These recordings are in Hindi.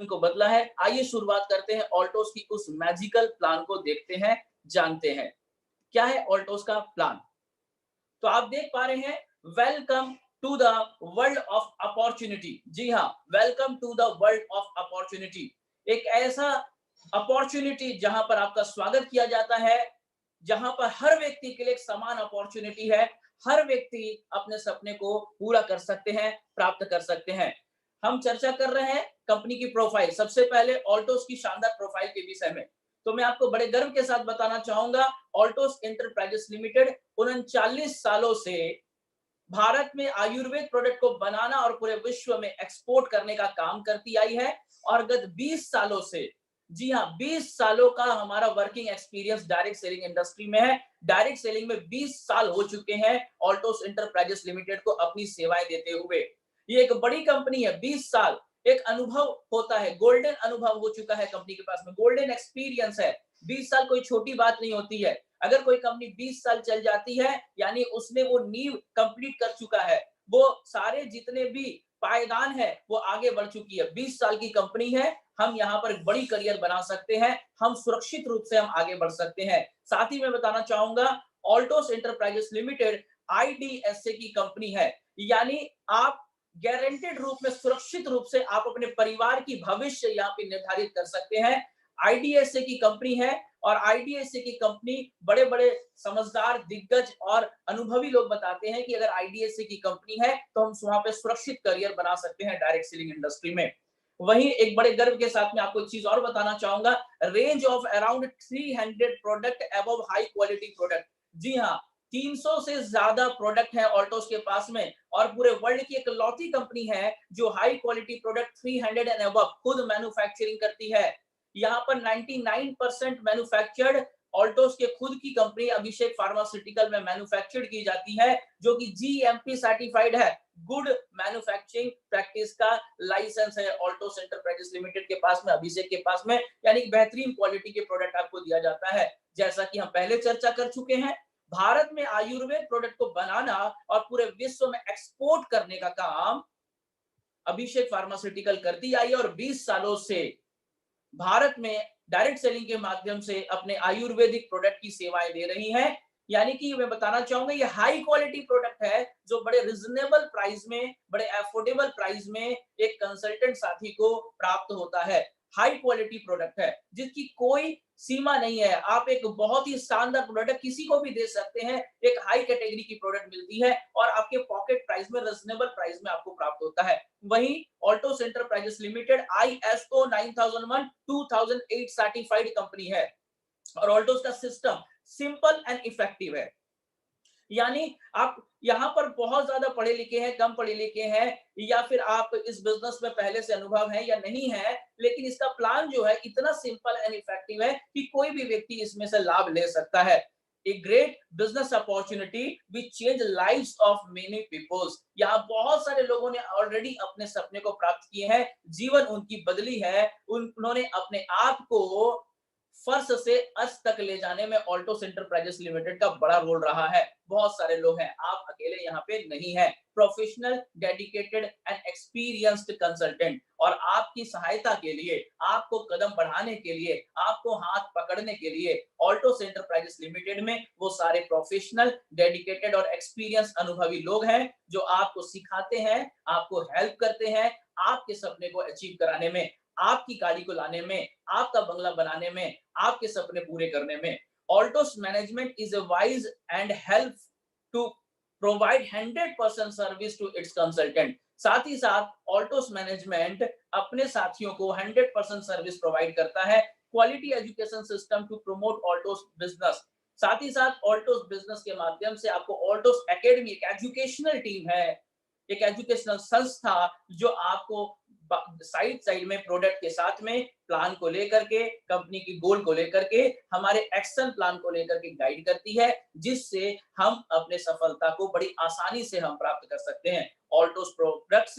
को बदला है। आइए शुरुआत करते हैं ऑल्टोस की उस मैजिकल प्लान को देखते हैं, जानते हैं। क्या है ऑल्टोस का प्लान? तो आप देख पा रहे हैं, welcome to the world of opportunity. जी हाँ, welcome to the world of opportunity. एक ऐसा अपॉर्चुनिटी जहां पर आपका स्वागत किया जाता है, जहां पर हर व्यक्ति के लिए एक समान अपॉर्चुनिटी है। हर व्यक्ति अपने सपने को पूरा कर सकते हैं, प्राप्त कर सकते हैं। हम चर्चा कर रहे हैं कंपनी की प्रोफाइल। सबसे पहले ऑल्टोस की शानदार प्रोफाइल के विषय में। तो मैं आपको बड़े गर्व के साथ बताना चाहूंगा, ऑल्टोस एंटरप्राइजेस लिमिटेड 39 सालों से भारत में आयुर्वेद प्रोडक्ट को बनाना और पूरे विश्व में एक्सपोर्ट करने का काम करती आई है। और गत 20 सालों से, जी हाँ, 20 सालों का हमारा working experience direct selling industry में है। डायरेक्ट सेलिंग में 20 साल हो चुके हैं ऑल्टोस एंटरप्राइजेस लिमिटेड को अपनी सेवाएं देते हुए। ये एक बड़ी कंपनी है। 20 साल एक अनुभव होता है, गोल्डन अनुभव हो चुका है कंपनी के पास में, गोल्डन एक्सपीरियंस है। 20 साल कोई छोटी बात नहीं होती है। अगर कोई कंपनी 20 साल चल जाती है, यानी उसने वो नींव कंप्लीट कर चुका है, वो सारे जितने भी पायदान है वो आगे बढ़ चुकी है। 20 साल की कंपनी है, हम यहाँ पर बड़ी करियर बना सकते हैं, हम सुरक्षित रूप से हम आगे बढ़ सकते हैं। साथ ही मैं बताना चाहूंगा, ऑल्टोस एंटरप्राइजेस लिमिटेड आईडीएसए की कंपनी है, यानी आप गारंटेड रूप में, सुरक्षित रूप से आप अपने परिवार की भविष्य यहाँ पे निर्धारित कर सकते हैं। आईडीएसए की कंपनी है, और आईडीएसए की कंपनी बड़े बड़े समझदार, दिग्गज और अनुभवी लोग बताते हैं कि अगर आईडीएसए की कंपनी है तो हम वहां पे सुरक्षित करियर बना सकते हैं डायरेक्ट सेलिंग इंडस्ट्री में। वहीं एक बड़े गर्व के साथ में आपको एक चीज और बताना चाहूंगा, range of around 300 product above high quality product. जी हाँ, 300 से ज्यादा प्रोडक्ट है ऑल्टोस के पास में, और पूरे वर्ल्ड की एक लौती कंपनी है जो high quality product 300 and above खुद मैन्युफैक्चरिंग करती है। यहाँ पर 99% मैन्युफैक्चर्ड ऑल्टोस के खुद की कंपनी अभिषेक फार्मास्यूटिकल में मैन्युफैक्चर्ड की जाती है, जो कि जीएमपी सर्टिफाइड है। गुड मैन्युफैक्चरिंग प्रैक्टिस का लाइसेंस है ऑल्टोस एंटरप्राइजेस लिमिटेड के पास में, अभिषेक के पास में, यानी बेहतरीन क्वालिटी के प्रोडक्ट आपको दिया जाता है। जैसा कि हम पहले चर्चा कर चुके हैं, भारत में आयुर्वेद प्रोडक्ट को बनाना और पूरे विश्व में एक्सपोर्ट करने का काम अभिषेक फार्मास्यूटिकल करती आई है, और 20 सालों से भारत में डायरेक्ट सेलिंग के माध्यम से अपने आयुर्वेदिक प्रोडक्ट की सेवाएं दे रही हैं। यानी कि मैं बताना चाहूंगा, ये हाई क्वालिटी प्रोडक्ट है जो बड़े रिजनेबल प्राइस में, बड़े अफोर्डेबल प्राइस में एक कंसल्टेंट साथी को प्राप्त होता है। हाई क्वालिटी प्रोडक्ट है जिसकी कोई सीमा नहीं है। आप एक बहुत ही शानदार प्रोडक्ट किसी को भी दे सकते हैं। एक हाई कैटेगरी की प्रोडक्ट मिलती है और आपके पॉकेट प्राइस में, रिजनेबल प्राइस में आपको प्राप्त होता है। वहीं Altos enterprises limited ISO 9001 2008 certified company है, और ऑल्टोस का सिस्टम सिंपल एंड इफेक्टिव है। यानी आप यहाँ पर बहुत ज्यादा पढ़े लिखे हैं, कम पढ़े लिखे हैं, या फिर आप इस बिजनेस में पहले से अनुभव है या नहीं है, लेकिन इसका प्लान जो है इतना सिंपल एंड इफेक्टिव है कि कोई भी व्यक्ति इसमें से लाभ ले सकता है। A great business opportunity which change lives of many people। यहाँ बहुत सारे लोगों ने ऑलरेडी अपने सपने को प्राप्त किए हैं, जीवन उनकी बदली है, उन्होंने अपने आप को फर्श से अस तक ले जाने में ऑल्टोस एंटरप्राइजेस लिमिटेड का बड़ा रोल रहा है। बहुत सारे लोग हैं, आप अकेले यहाँ पे नहीं हैं। Professional, dedicated and experienced consultant, और आपकी सहायता के लिए, आपको कदम बढ़ाने के लिए, आपको हाथ पकड़ने के लिए ऑल्टोस एंटरप्राइजेस लिमिटेड में वो सारे प्रोफेशनल, डेडिकेटेड और एक्सपीरियंस अनुभवी लोग हैं जो आपको सिखाते हैं, आपको हेल्प करते हैं आपके सपने को अचीव कराने में, आपकी गाड़ी को लाने में, आपका बंगला बनाने में, आपके सपने पूरे करने में। Altos management is a wise and help to provide 100% service to its consultant. साथ ही साथ ऑल्टोस मैनेजमेंट अपने साथियों को 100% सर्विस प्रोवाइड करता है। Quality education system to promote Altos business. साथ ही साथ ऑल्टोस बिजनेस के माध्यम से आपको ऑल्टोस एकेडमी, एक एजुकेशनल टीम है, एक एजुकेशनल संस्था जो आपको साइड साइड में प्रोडक्ट के साथ में प्लान को लेकर के, कंपनी की गोल को लेकर के, हमारे एक्शन प्लान को लेकर के गाइड करती है, जिससे हम अपने सफलता को बड़ी आसानी से हम प्राप्त कर सकते हैं। Altos products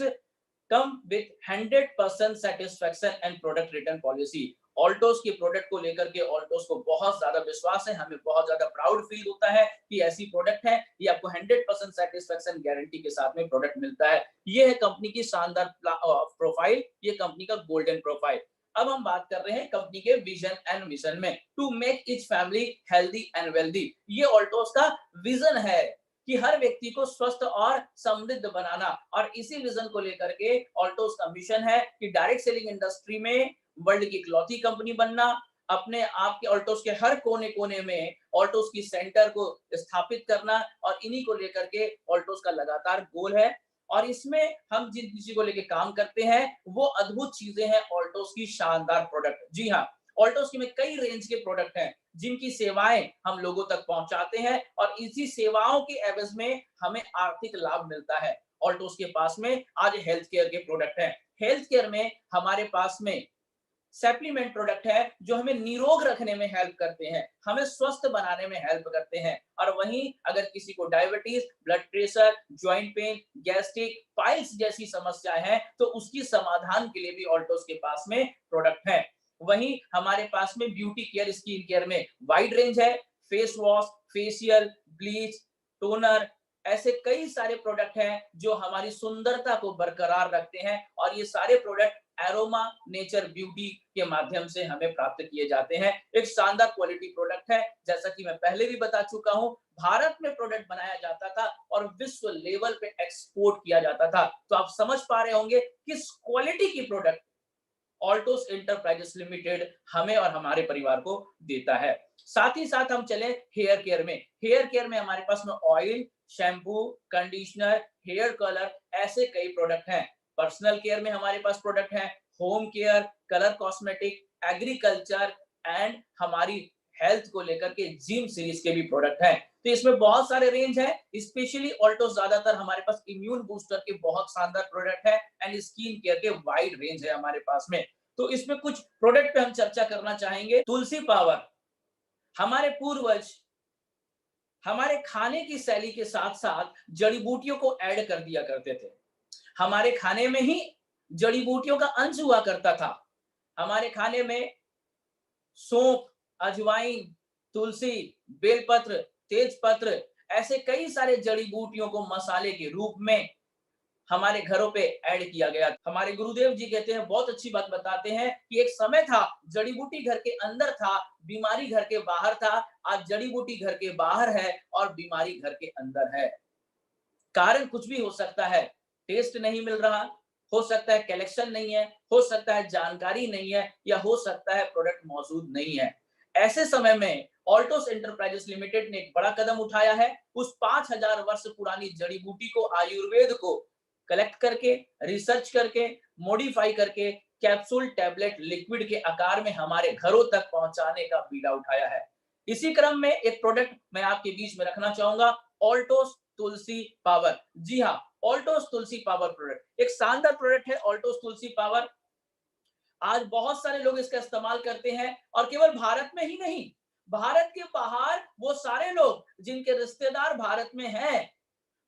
come with 100% satisfaction and product return policy। Altos के प्रोडक्ट को लेकर के ऑल्टोस को बहुत ज्यादा विश्वास है, हमें बहुत ज्यादा प्राउड फील होता है कि ऐसी प्रोडक्ट है, ये आपको 100% सेटिस्फेक्शन गारंटी के साथ में प्रोडक्ट मिलता है। ये है कंपनी की शानदार प्रोफाइल, ये कंपनी का गोल्डन प्रोफाइल। अब हम बात कर रहे हैं कंपनी के विजन एंड मिशन में, to make each family healthy and wealthy. ये ऑल्टोस का विजन है कि हर व्यक्ति को स्वस्थ और समृद्ध बनाना, और इसी विजन को लेकर के ऑल्टोस का मिशन है कि डायरेक्ट सेलिंग इंडस्ट्री में वर्ल्ड की इकलौती कंपनी बनना, अपने आप के ऑल्टोस के हर कोने कोने में ऑल्टोस की सेंटर को स्थापित करना, और इन्हीं को लेकर के ऑल्टोस का लगातार गोल है। और इसमें हम जिन किसी को लेकर काम करते हैं वो अद्भुत चीजें हैं ऑल्टोस की शानदार प्रोडक्ट। जी हाँ, ऑल्टोस में कई रेंज के प्रोडक्ट हैं जिनकी सेवाएं हम लोगों तक पहुंचाते हैं, और इसी सेवाओं के एवज में हमें आर्थिक लाभ मिलता है। ऑल्टोस के पास में आज हेल्थ केयर के प्रोडक्ट हैं। हेल्थ केयर में हमारे पास में सप्लीमेंट प्रोडक्ट है जो हमें निरोग रखने में हेल्प करते हैं, हमें स्वस्थ बनाने में हेल्प करते हैं। और वहीं अगर किसी को diabetes, blood pressure, joint pain, gastric, piles जैसी समस्याएं हैं तो उसकी समाधान के लिए भी ऑल्टोस के पास में प्रोडक्ट है। वहीं हमारे पास में ब्यूटी केयर, स्किन केयर में वाइड रेंज है, face wash, facial, bleach, toner, ऐसे कई सारे प्रोडक्ट हैं जो हमारी सुंदरता को बरकरार रखते हैं, और ये सारे प्रोडक्ट एरोमा नेचर ब्यूटी के माध्यम से हमें प्राप्त किए जाते हैं। एक शानदार क्वालिटी प्रोडक्ट है, जैसा कि मैं पहले भी बता चुका हूं, भारत में प्रोडक्ट बनाया जाता था और विश्व लेवल पे एक्सपोर्ट किया जाता था। तो आप समझ पा रहे होंगे किस क्वालिटी की प्रोडक्ट ऑल्टोस एंटरप्राइजेस लिमिटेड हमें और हमारे परिवार को देता है। साथ ही साथ हम चले हेयर केयर में। हेयर केयर में हमारे पास में oil, shampoo, conditioner, hair colour, ऐसे कई प्रोडक्ट हैं। पर्सनल केयर में हमारे पास प्रोडक्ट हैं, home care, colour cosmetic, agriculture and हमारी हेल्थ को लेकर के जिम सीरीज के भी प्रोडक्ट हैं। तो इसमें बहुत सारे रेंज है, स्पेशली ऑल्टोस ज्यादातर हमारे पास इम्यून बूस्टर के बहुत शानदार प्रोडक्ट है, एंड स्किन केयर के वाइड रेंज है हमारे पास में। तो इसमें कुछ प्रोडक्ट पे हम चर्चा करना चाहेंगे। तुलसी पावर, हमारे पूर्वज हमारे खाने की शैली के साथ साथ जड़ी बूटियों को ऐड कर दिया करते थे। हमारे खाने में ही जड़ी बूटियों का अंश हुआ करता था। हमारे खाने में सौंफ, अजवाइन, तुलसी, बेलपत्र, तेजपत्र, ऐसे कई सारे जड़ी बूटियों को मसाले के रूप में हमारे घरों पे ऐड किया गया। हमारे गुरुदेव जी कहते हैं, बहुत अच्छी बात बताते हैं कि एक समय था जड़ी बूटी घर के अंदर था, बीमारी घर के बाहर था। आज जड़ी बूटी घर के बाहर है और बीमारी घर के अंदर है। कारण कुछ भी हो सकता है, टेस्ट नहीं मिल रहा, हो सकता है कलेक्शन नहीं है, हो सकता है जानकारी नहीं है, या हो सकता है प्रोडक्ट मौजूद नहीं है। ऐसे समय में ऑल्टोस एंटरप्राइजेस लिमिटेड ने एक बड़ा कदम उठाया है। उस 5000 वर्ष पुरानी जड़ी बूटी को, आयुर्वेद को कलेक्ट करके, रिसर्च करके, मॉडिफाई करके कैप्सूल, टैबलेट, लिक्विड के आकार में हमारे घरों तक पहुंचाने का बीड़ा उठाया है। इसी क्रम में एक प्रोडक्ट मैं आपके बीच में रखना चाहूंगा, ऑल्टोस तुलसी पावर। जी हाँ, ऑल्टोस तुलसी पावर प्रोडक्ट एक शानदार प्रोडक्ट है। ऑल्टोस तुलसी पावर आज बहुत सारे लोग इसका इस्तेमाल करते हैं, और केवल भारत में ही नहीं, भारत के बाहर वो सारे लोग जिनके रिश्तेदार भारत में हैं,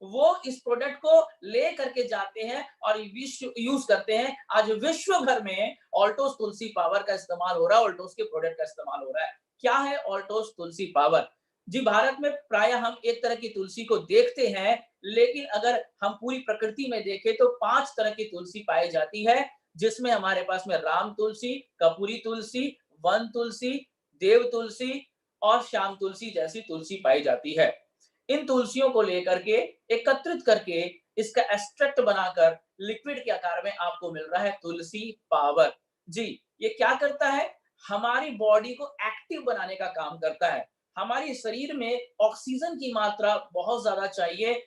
वो इस प्रोडक्ट को ले करके जाते हैं और विश्व यूज करते हैं। आज विश्व भर में ऑल्टोस तुलसी पावर का इस्तेमाल हो रहा है, ऑल्टोस के प्रोडक्ट का इस्तेमाल हो रहा है। क्या है ऑल्टोस तुलसी पावर? जी, भारत में प्राय हम एक तरह की तुलसी को देखते हैं, लेकिन अगर हम पूरी प्रकृति में देखें तो 5 तरह की तुलसी पाई जाती है, जिसमें हमारे पास में राम तुलसी, कपूरी तुलसी, वन तुलसी, देव तुलसी और श्याम तुलसी जैसी तुलसी पाई जाती है। इन तुलसियों को लेकर के, एकत्रित करके, इसका एक्सट्रैक्ट बनाकर लिक्विड के आकार में आपको मिल रहा है तुलसी पावर। जी, ये क्या करता है? हमारी बॉडी को एक्टिव बनाने का काम करता है। हमारी शरीर में ऑक्सीजन की मात्रा बहुत ज्यादा चाहिए,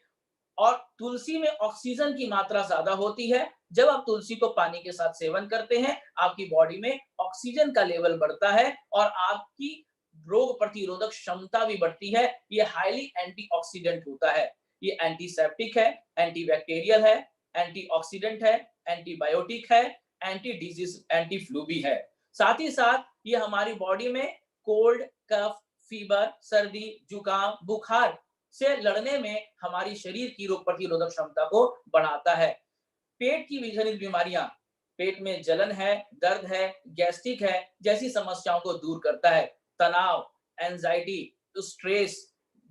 और तुलसी में ऑक्सीजन की मात्रा ज्यादा होती है। जब आप तुलसी को पानी के साथ सेवन करते हैं, आपकी बॉडी में ऑक्सीजन का लेवल बढ़ता है और आपकी रोग प्रतिरोधक क्षमता भी बढ़ती है। ये हाईली एंटीऑक्सीडेंट होता है। ये एंटीसेप्टिक है, एंटीबैक्टीरियल है, एंटीऑक्सीडेंट है, एंटीबायोटिक है, एंटी डिजीज, एंटी फ्लू भी है। साथ ही साथ ये हमारी बॉडी में कोल्ड, कफ, फीवर, सर्दी, जुकाम, बुखार से लड़ने में हमारी शरीर की रोग प्रतिरोधक क्षमता को बढ़ाता है। पेट की जनित बीमारियां, पेट में जलन है, दर्द है, गैस्ट्रिक है जैसी समस्याओं को दूर करता है। तनाव, एंजाइटी, स्ट्रेस,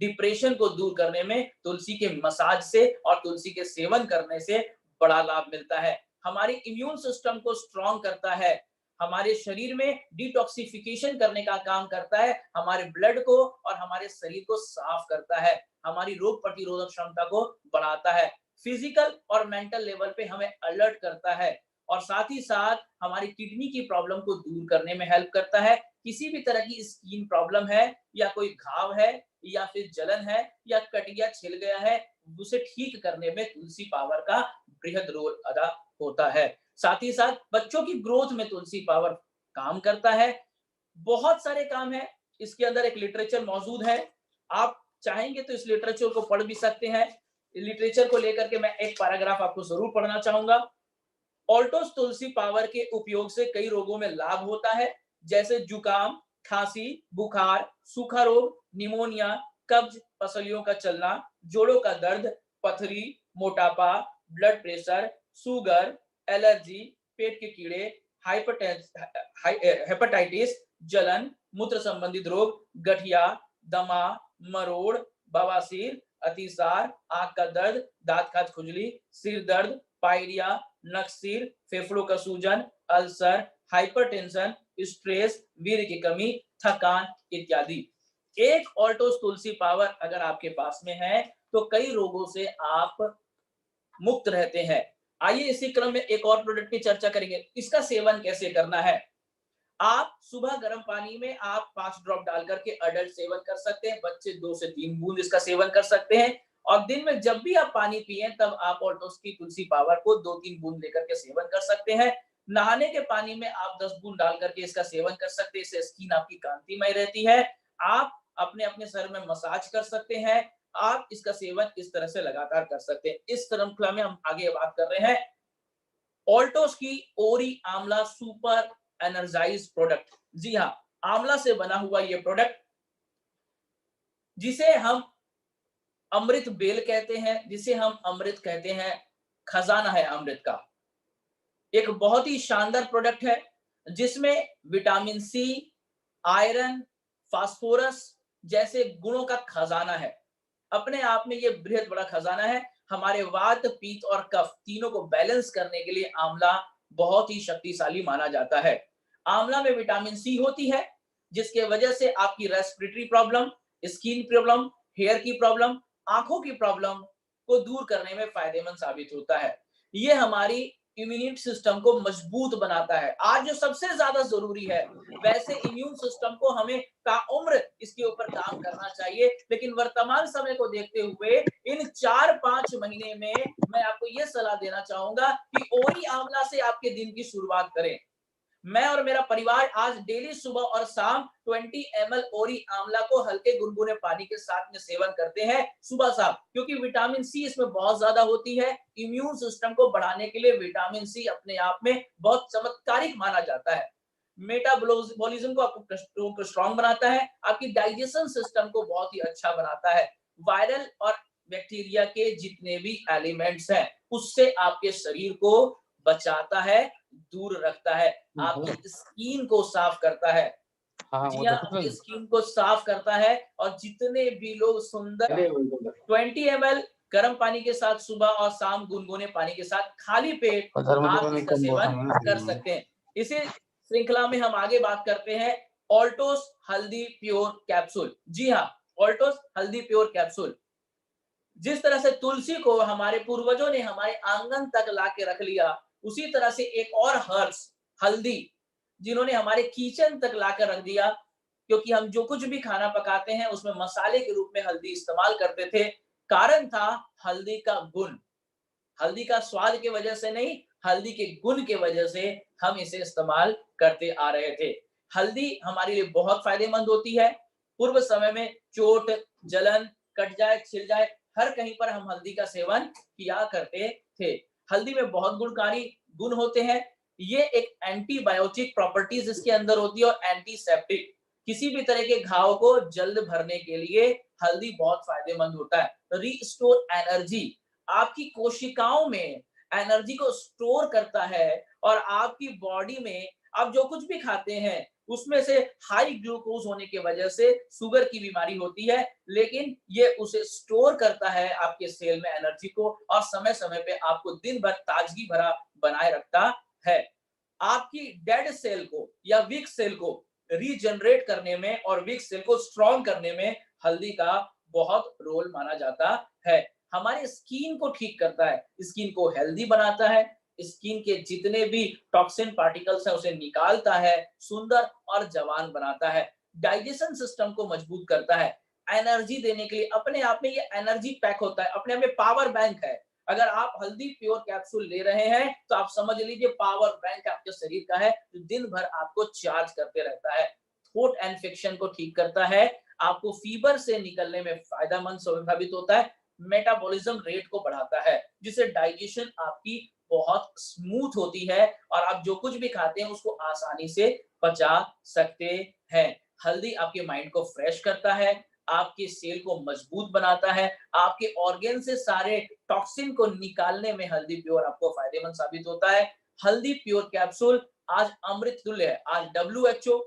डिप्रेशन को दूर करने में तुलसी के मसाज से और तुलसी के सेवन करने से बड़ा लाभ मिलता है। हमारे इम्यून सिस्टम को स्ट्रांग करता है, हमारे शरीर में डिटॉक्सिफिकेशन करने का काम करता है, हमारे ब्लड को और हमारे शरीर को साफ करता है, हमारी रोग प्रतिरोधक क्षमता को बढ़ाता है, फिजिकल और मेंटल लेवल पे हमें अलर्ट करता है और साथ ही साथ हमारी किडनी की प्रॉब्लम को दूर करने में हेल्प करता है। किसी भी तरह की स्किन प्रॉब्लम है या कोई घाव है या फिर जलन है या कट गया, छिल गया है, उसे ठीक करने में तुलसी पावर का बृहद रोल अदा होता है। साथ ही साथ बच्चों की ग्रोथ में तुलसी पावर काम करता है। बहुत सारे काम है, इसके अंदर एक लिटरेचर मौजूद है, आप चाहेंगे तो इस लिटरेचर को पढ़ भी सकते हैं। लिटरेचर को लेकर के मैं एक पैराग्राफ आपको जरूर पढ़ना चाहूंगा। ऑल्टोस तुलसी पावर के उपयोग से कई रोगों में लाभ होता है, जैसे जुकाम, खांसी, बुखार, सूखा रोग, निमोनिया, कब्ज, पसलियों का चलना, जोड़ों का दर्द, पथरी, मोटापा, ब्लड प्रेशर, शुगर, एलर्जी, पेट के कीड़े, हेपेटाइटिस, जलन, मूत्र संबंधित रोग, गठिया, दमा, मरोड़, बवासीर, अतिसार, आंख का दर्द, दांत खाज खुजली, सिर दर्द, पायरिया, नक्सीर, फेफड़ों का सूजन, अल्सर, हाइपरटेंशन, स्ट्रेस, वीर्य की कमी, थकान इत्यादि। एक ऑल्टोस तुलसी पावर अगर आपके पास में है तो कई रोगों से आप मुक्त रहते हैं। आइए इसी क्रम में एक और प्रोडक्ट की चर्चा करेंगे, इसका सेवन कैसे करना है। आप सुबह गर्म पानी में आप 5 ड्रॉप डाल करके अडल्ट सेवन कर सकते हैं, बच्चे 2 से 3 बूंद इसका सेवन कर सकते हैं और दिन में जब भी आप पानी पिए तब आप ऑल्टोस की तुलसी पावर को 2-3 बूंद लेकर के सेवन कर सकते हैं। नहाने के पानी में आप 10 बूंद डाल करके इसका सेवन कर सकते हैं, इससे स्किन आपकी कांतिमय रहती है। आप अपने अपने सर में मसाज कर सकते हैं, आप इसका सेवन इस तरह से लगातार कर सकते हैं। इस श्रृंखला में हम आगे बात कर रहे हैं ऑल्टोस की ओरी आंवला सुपर एनर्जाइज प्रोडक्ट। जी हाँ, आंवला से बना हुआ ये प्रोडक्ट जिसे हम अमृत बेल कहते हैं, जिसे हम अमृत कहते हैं, खजाना है अमृत का। एक बहुत ही शानदार प्रोडक्ट है जिसमें विटामिन सी, आयरन, फास्फोरस जैसे गुणों का खजाना है। अपने आप में ये बृहद बड़ा खजाना है। हमारे वात, पित्त और कफ तीनों को बैलेंस करने के लिए आंवला बहुत ही शक्तिशाली माना जाता है। आंवला में विटामिन सी होती है जिसके वजह से आपकी respiratory problem, skin problem, hair की प्रॉब्लम, आंखों की प्रॉब्लम को दूर करने में फायदेमंद साबित होता है। ये हमारी इम्यूनिटी सिस्टम को मजबूत बनाता है। आज जो सबसे ज्यादा जरूरी है, वैसे इम्यून सिस्टम को हमें ताउम्र इसके ऊपर काम करना चाहिए, लेकिन वर्तमान समय को देखते हुए इन 4-5 महीने में मैं आपको ये सलाह देना चाहूंगा कि ओरी आंवला से आपके दिन की शुरुआत करें। मैं और मेरा परिवार आज डेली सुबह और शाम 20 ml ओरी आंवला को हल्के गुनगुने पानी के साथ में सेवन करते हैं सुबह शाम, क्योंकि विटामिन सी इसमें बहुत ज्यादा होती है। इम्यून सिस्टम को बढ़ाने के लिए विटामिन सी अपने आप में बहुत चमत्कारिक माना जाता है। मेटाबॉलिज्म को आपको स्ट्रांग बनाता है, आपकी डाइजेशन सिस्टम को बहुत ही अच्छा बनाता है। वायरल और बैक्टीरिया के जितने भी एलिमेंट्स हैं उससे आपके शरीर को बचाता है, दूर रखता है, आपकी स्किन को साफ करता है। हाँ जी वो हाँ, देखो आपकी स्किन को साफ करता है और जितने भी लोग सुंदर 20 ml गर्म पानी के साथ सुबह और शाम गुनगुने पानी के साथ खाली पेट आप इसका सेवन कर सकते हैं। इसी श्रृंखला में हम आगे बात करते हैं ऑल्टोस हल्दी प्योर कैप्सूल। जी हाँ, ऑल्टोस हल्दी प्योर कैप्सूल। जिस तरह से तुलसी को हमारे पूर्वजों ने हमारे आंगन तक ला के रख लिया, उसी तरह से एक और हर्ब्स हल्दी जिन्होंने हमारे किचन तक ला कर रख दिया, क्योंकि हम जो कुछ भी खाना पकाते हैं उसमें मसाले के रूप में हल्दी इस्तेमाल करते थे। कारण था हल्दी का गुण, हल्दी का स्वाद के वजह से नहीं, हल्दी के गुण के वजह से हम इसे इस्तेमाल करते आ रहे थे। हल्दी हमारे लिए बहुत फायदेमंद होती है। पूर्व समय में चोट, जलन, कट जाए, छिल जाए, हर कहीं पर हम हल्दी का सेवन किया करते थे। हल्दी में बहुत गुणकारी गुण होते हैं। ये एक एंटीबायोटिक प्रॉपर्टीज इसके अंदर होती है और एंटीसेप्टिक, किसी भी तरह के घाव को जल्द भरने के लिए हल्दी बहुत फायदेमंद होता है। रीस्टोर एनर्जी, आपकी कोशिकाओं में एनर्जी को स्टोर करता है और आपकी बॉडी में आप जो कुछ भी खाते हैं उसमें से हाई ग्लूकोज होने की वजह से शुगर की बीमारी होती है, लेकिन ये उसे स्टोर करता है आपके सेल में एनर्जी को और समय समय पे आपको दिन भर ताजगी भरा बनाए रखता है। आपकी डेड सेल को या वीक सेल को रीजनरेट करने में और वीक सेल को स्ट्रॉन्ग करने में हल्दी का बहुत रोल माना जाता है। हमारे स्किन को ठीक करता है, स्किन को हेल्दी बनाता है, स्किन के जितने भी टॉक्सिन पार्टिकल्स हैं उसे निकालता है, सुंदर और जवान बनाता है, डाइजेशन सिस्टम को मजबूत करता है, एनर्जी देने के लिए अपने आप में ये एनर्जी पैक होता है, अपने आप में पावर बैंक है। अगर आप हल्दी प्योर कैप्सूल ले रहे हैं तो आप समझ लीजिए पावर बैंक आपके शरीर का है जो दिन भर आपको चार्ज करते रहता है। थ्रोट इन्फेक्शन को ठीक करता है, आपको फीवर से निकलने में फायदेमंद साबित होता है, मेटाबॉलिज्म रेट को बढ़ाता है जिससे डाइजेशन आपकी बहुत स्मूथ होती है और आप जो कुछ भी खाते हैं उसको आसानी से पचा सकते हैं। हल्दी आपके माइंड को फ्रेश करता है, आपके सेल को मजबूत बनाता है, आपके ऑर्गन से सारे टॉक्सिन को निकालने में हल्दी प्योर आपको फायदेमंद साबित होता है। हल्दी प्योर कैप्सूल आज अमृत तुल्य है। आज डब्ल्यूएचओ,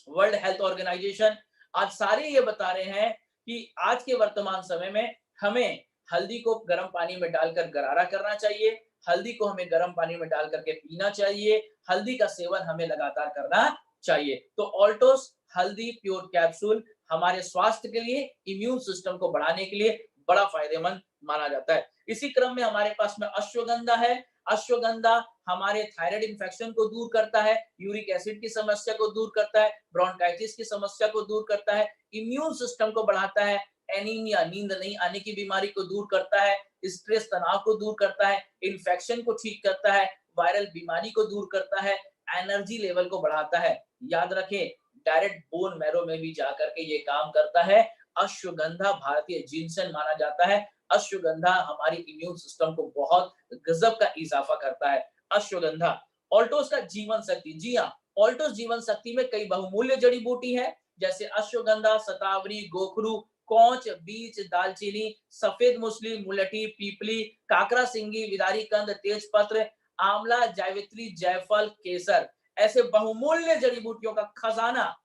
वर्ल्ड हेल्थ ऑर्गेनाइजेशन, आज सारे ये बता रहे हैं कि आज के वर्तमान समय में हमें हल्दी को गर्म पानी में डालकर गरारा करना चाहिए, हल्दी को हमें गर्म पानी में डाल करके पीना चाहिए, हल्दी का सेवन हमें लगातार करना चाहिए। तो ऑल्टोस हल्दी प्योर कैप्सूल हमारे स्वास्थ्य के लिए, इम्यून सिस्टम को बढ़ाने के लिए बड़ा फायदेमंद माना जाता है। इसी क्रम में हमारे पास में अश्वगंधा है। अश्वगंधा हमारे थायराइड इंफेक्शन को दूर करता है, यूरिक एसिड की समस्या को दूर करता है, ब्रोंकाइटिस की समस्या को दूर करता है, इम्यून सिस्टम को बढ़ाता है, एनीमिया नींद नहीं आने की बीमारी को दूर करता है, स्ट्रेस तनाव को दूर करता है, इन्फेक्शन को ठीक करता है, वायरल बीमारी को दूर करता है, एनर्जी लेवल को बढ़ाता है। याद रखें, डायरेक्ट बोन मैरो में भी जाकर के ये काम करता है। अश्वगंधा भारतीय जिनसन माना जाता है। अश्वगंधा हमारी इम्यून सिस्टम को बहुत गजब का इजाफा करता है। अश्वगंधा ऑल्टोस का जीवन शक्ति, जी हाँ, ऑल्टोस जीवन शक्ति में कई बहुमूल्य जड़ी बूटी है जैसे अश्वगंधा, शतावरी, गोखरू, कौच, बीच, दालचीनी, सफेद मूसली, मुलठी, पीपली, काकरा सिंगी, विदारी कंद, तेजपत्र, आंवला, जावित्री, जायफल, केसर, ऐसे बहुमूल्य जड़ी बूटियों का खजाना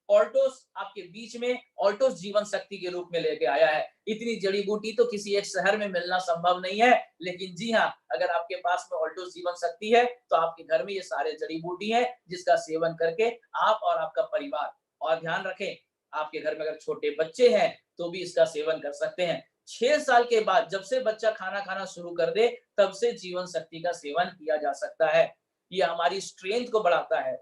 ऑल्टोस आपके बीच में ऑल्टोस जीवन शक्ति के रूप में लेके आया है। इतनी जड़ी बूटी तो किसी एक शहर में मिलना संभव नहीं है, लेकिन जी हाँ, अगर आपके पास में ऑल्टोस जीवन शक्ति है तो आपके घर में ये सारे जड़ी बूटी है जिसका सेवन करके आप और आपका परिवार, और ध्यान रखें आपके घर में अगर छोटे बच्चे हैं तो भी इसका सेवन कर सकते हैं। 6 साल के बाद जब से बच्चा खाना खाना शुरू कर दे तब से जीवन शक्ति का सेवन किया जा सकता है। ये हमारी स्ट्रेंथ को बढ़ाता है,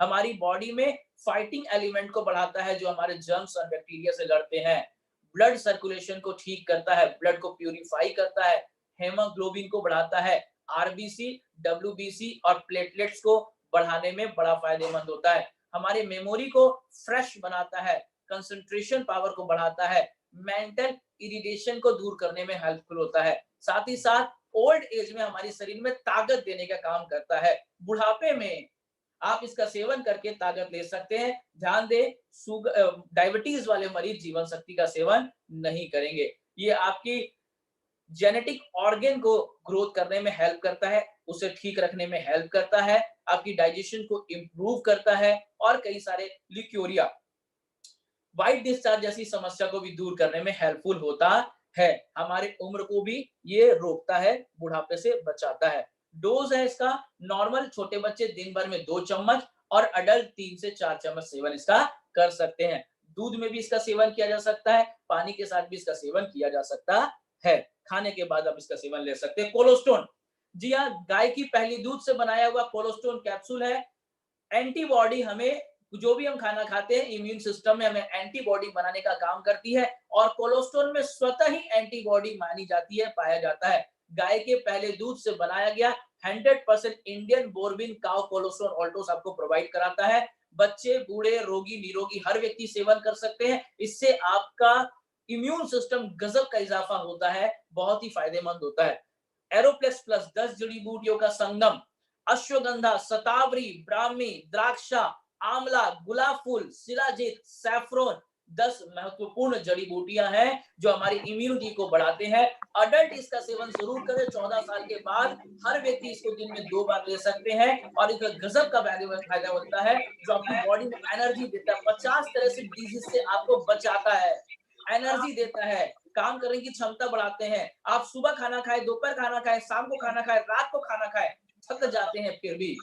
हमारी बॉडी में फाइटिंग एलिमेंट को बढ़ाता है जो हमारे जर्म्स और बैक्टीरिया से लड़ते हैं, ब्लड सर्कुलेशन को ठीक करता है, ब्लड को प्यूरिफाई करता है, हेमोग्लोबिन को बढ़ाता है, आरबीसी, डब्ल्यूबीसी और प्लेटलेट्स को बढ़ाने में बड़ा फायदेमंद होता है, हमारे मेमोरी को फ्रेश बनाता है, कंसंट्रेशन पावर को बढ़ाता है, मेंटल इरिटेशन को दूर करने में हेल्पफुल होता है, साथ ही साथ ओल्ड एज में हमारे शरीर में ताकत देने का काम करता है। बुढ़ापे में आप इसका सेवन करके ताकत ले सकते हैं। ध्यान दें, डायबिटीज वाले मरीज जीवन शक्ति का सेवन नहीं करेंगे। ये आपकी जेनेटिक ऑर्गन को ग्रोथ करने में हेल्प करता है, उसे ठीक रखने में हेल्प करता है, आपकी डाइजेशन को इम्प्रूव करता है और कई सारे लिक्योरिया, व्हाइट डिस्चार्ज जैसी समस्या को भी दूर करने में हेल्पफुल होता है। हमारे उम्र को भी ये रोकता है, बुढ़ापे से बचाता है। डोज है इसका, नॉर्मल छोटे बच्चे दिन भर में 2 चम्मच और अडल्ट 3 से 4 चम्मच सेवन इसका कर सकते हैं। दूध में भी इसका सेवन किया जा सकता है, पानी के साथ भी इसका सेवन किया जा सकता है, खाने के बाद आप इसका सेवन ले सकते हैं। कोलोस्टोन, जी हाँ, गाय की पहली दूध से बनाया हुआ कोलोस्टोन कैप्सूल है। एंटीबॉडी हमें, जो भी हम खाना खाते हैं इम्यून सिस्टम में हमें एंटीबॉडी बनाने का काम करती है और कोलोस्टोन में स्वतः ही एंटीबॉडी मानी जाती है, पाया जाता है। गाय के पहले दूध से बनाया गया 100% इंडियन बोरबिन काउ कोलोस्टोन ऑल्टोस आपको प्रोवाइड कराता है। बच्चे, बूढ़े, रोगी, निरोगी हर व्यक्ति सेवन कर सकते हैं। इससे आपका इम्यून सिस्टम गजब का इजाफा होता है, बहुत ही फायदेमंद होता है। एरोप्लेक्स प्लस 10 जड़ी बूटियों का संगम, अश्वगंधा, शतावरी, ब्राह्मी, द्राक्षा, आंवला, गुलाब फूल, शिलाजीत, सैफरोन, 10 महत्वपूर्ण जड़ी बूटियां हैं जो हमारी इम्यूनिटी को बढ़ाते हैं। अडल्ट इसका सेवन जरूर करें। 14 साल के बाद हर व्यक्ति इसको दिन में 2 बार ले सकते हैं और इसका गजब का फायदा होता है जो आपकी बॉडी में एनर्जी देता है। 50 तरह से डिजीज से आपको बचाता है, एनर्जी देता है, काम करने की क्षमता बढ़ाते हैं। आप सुबह खाना खाएं, दोपहर खाना खाएं, शाम को खाना खाएं, रात को खाना खाएं, थक जाते हैं फिर भी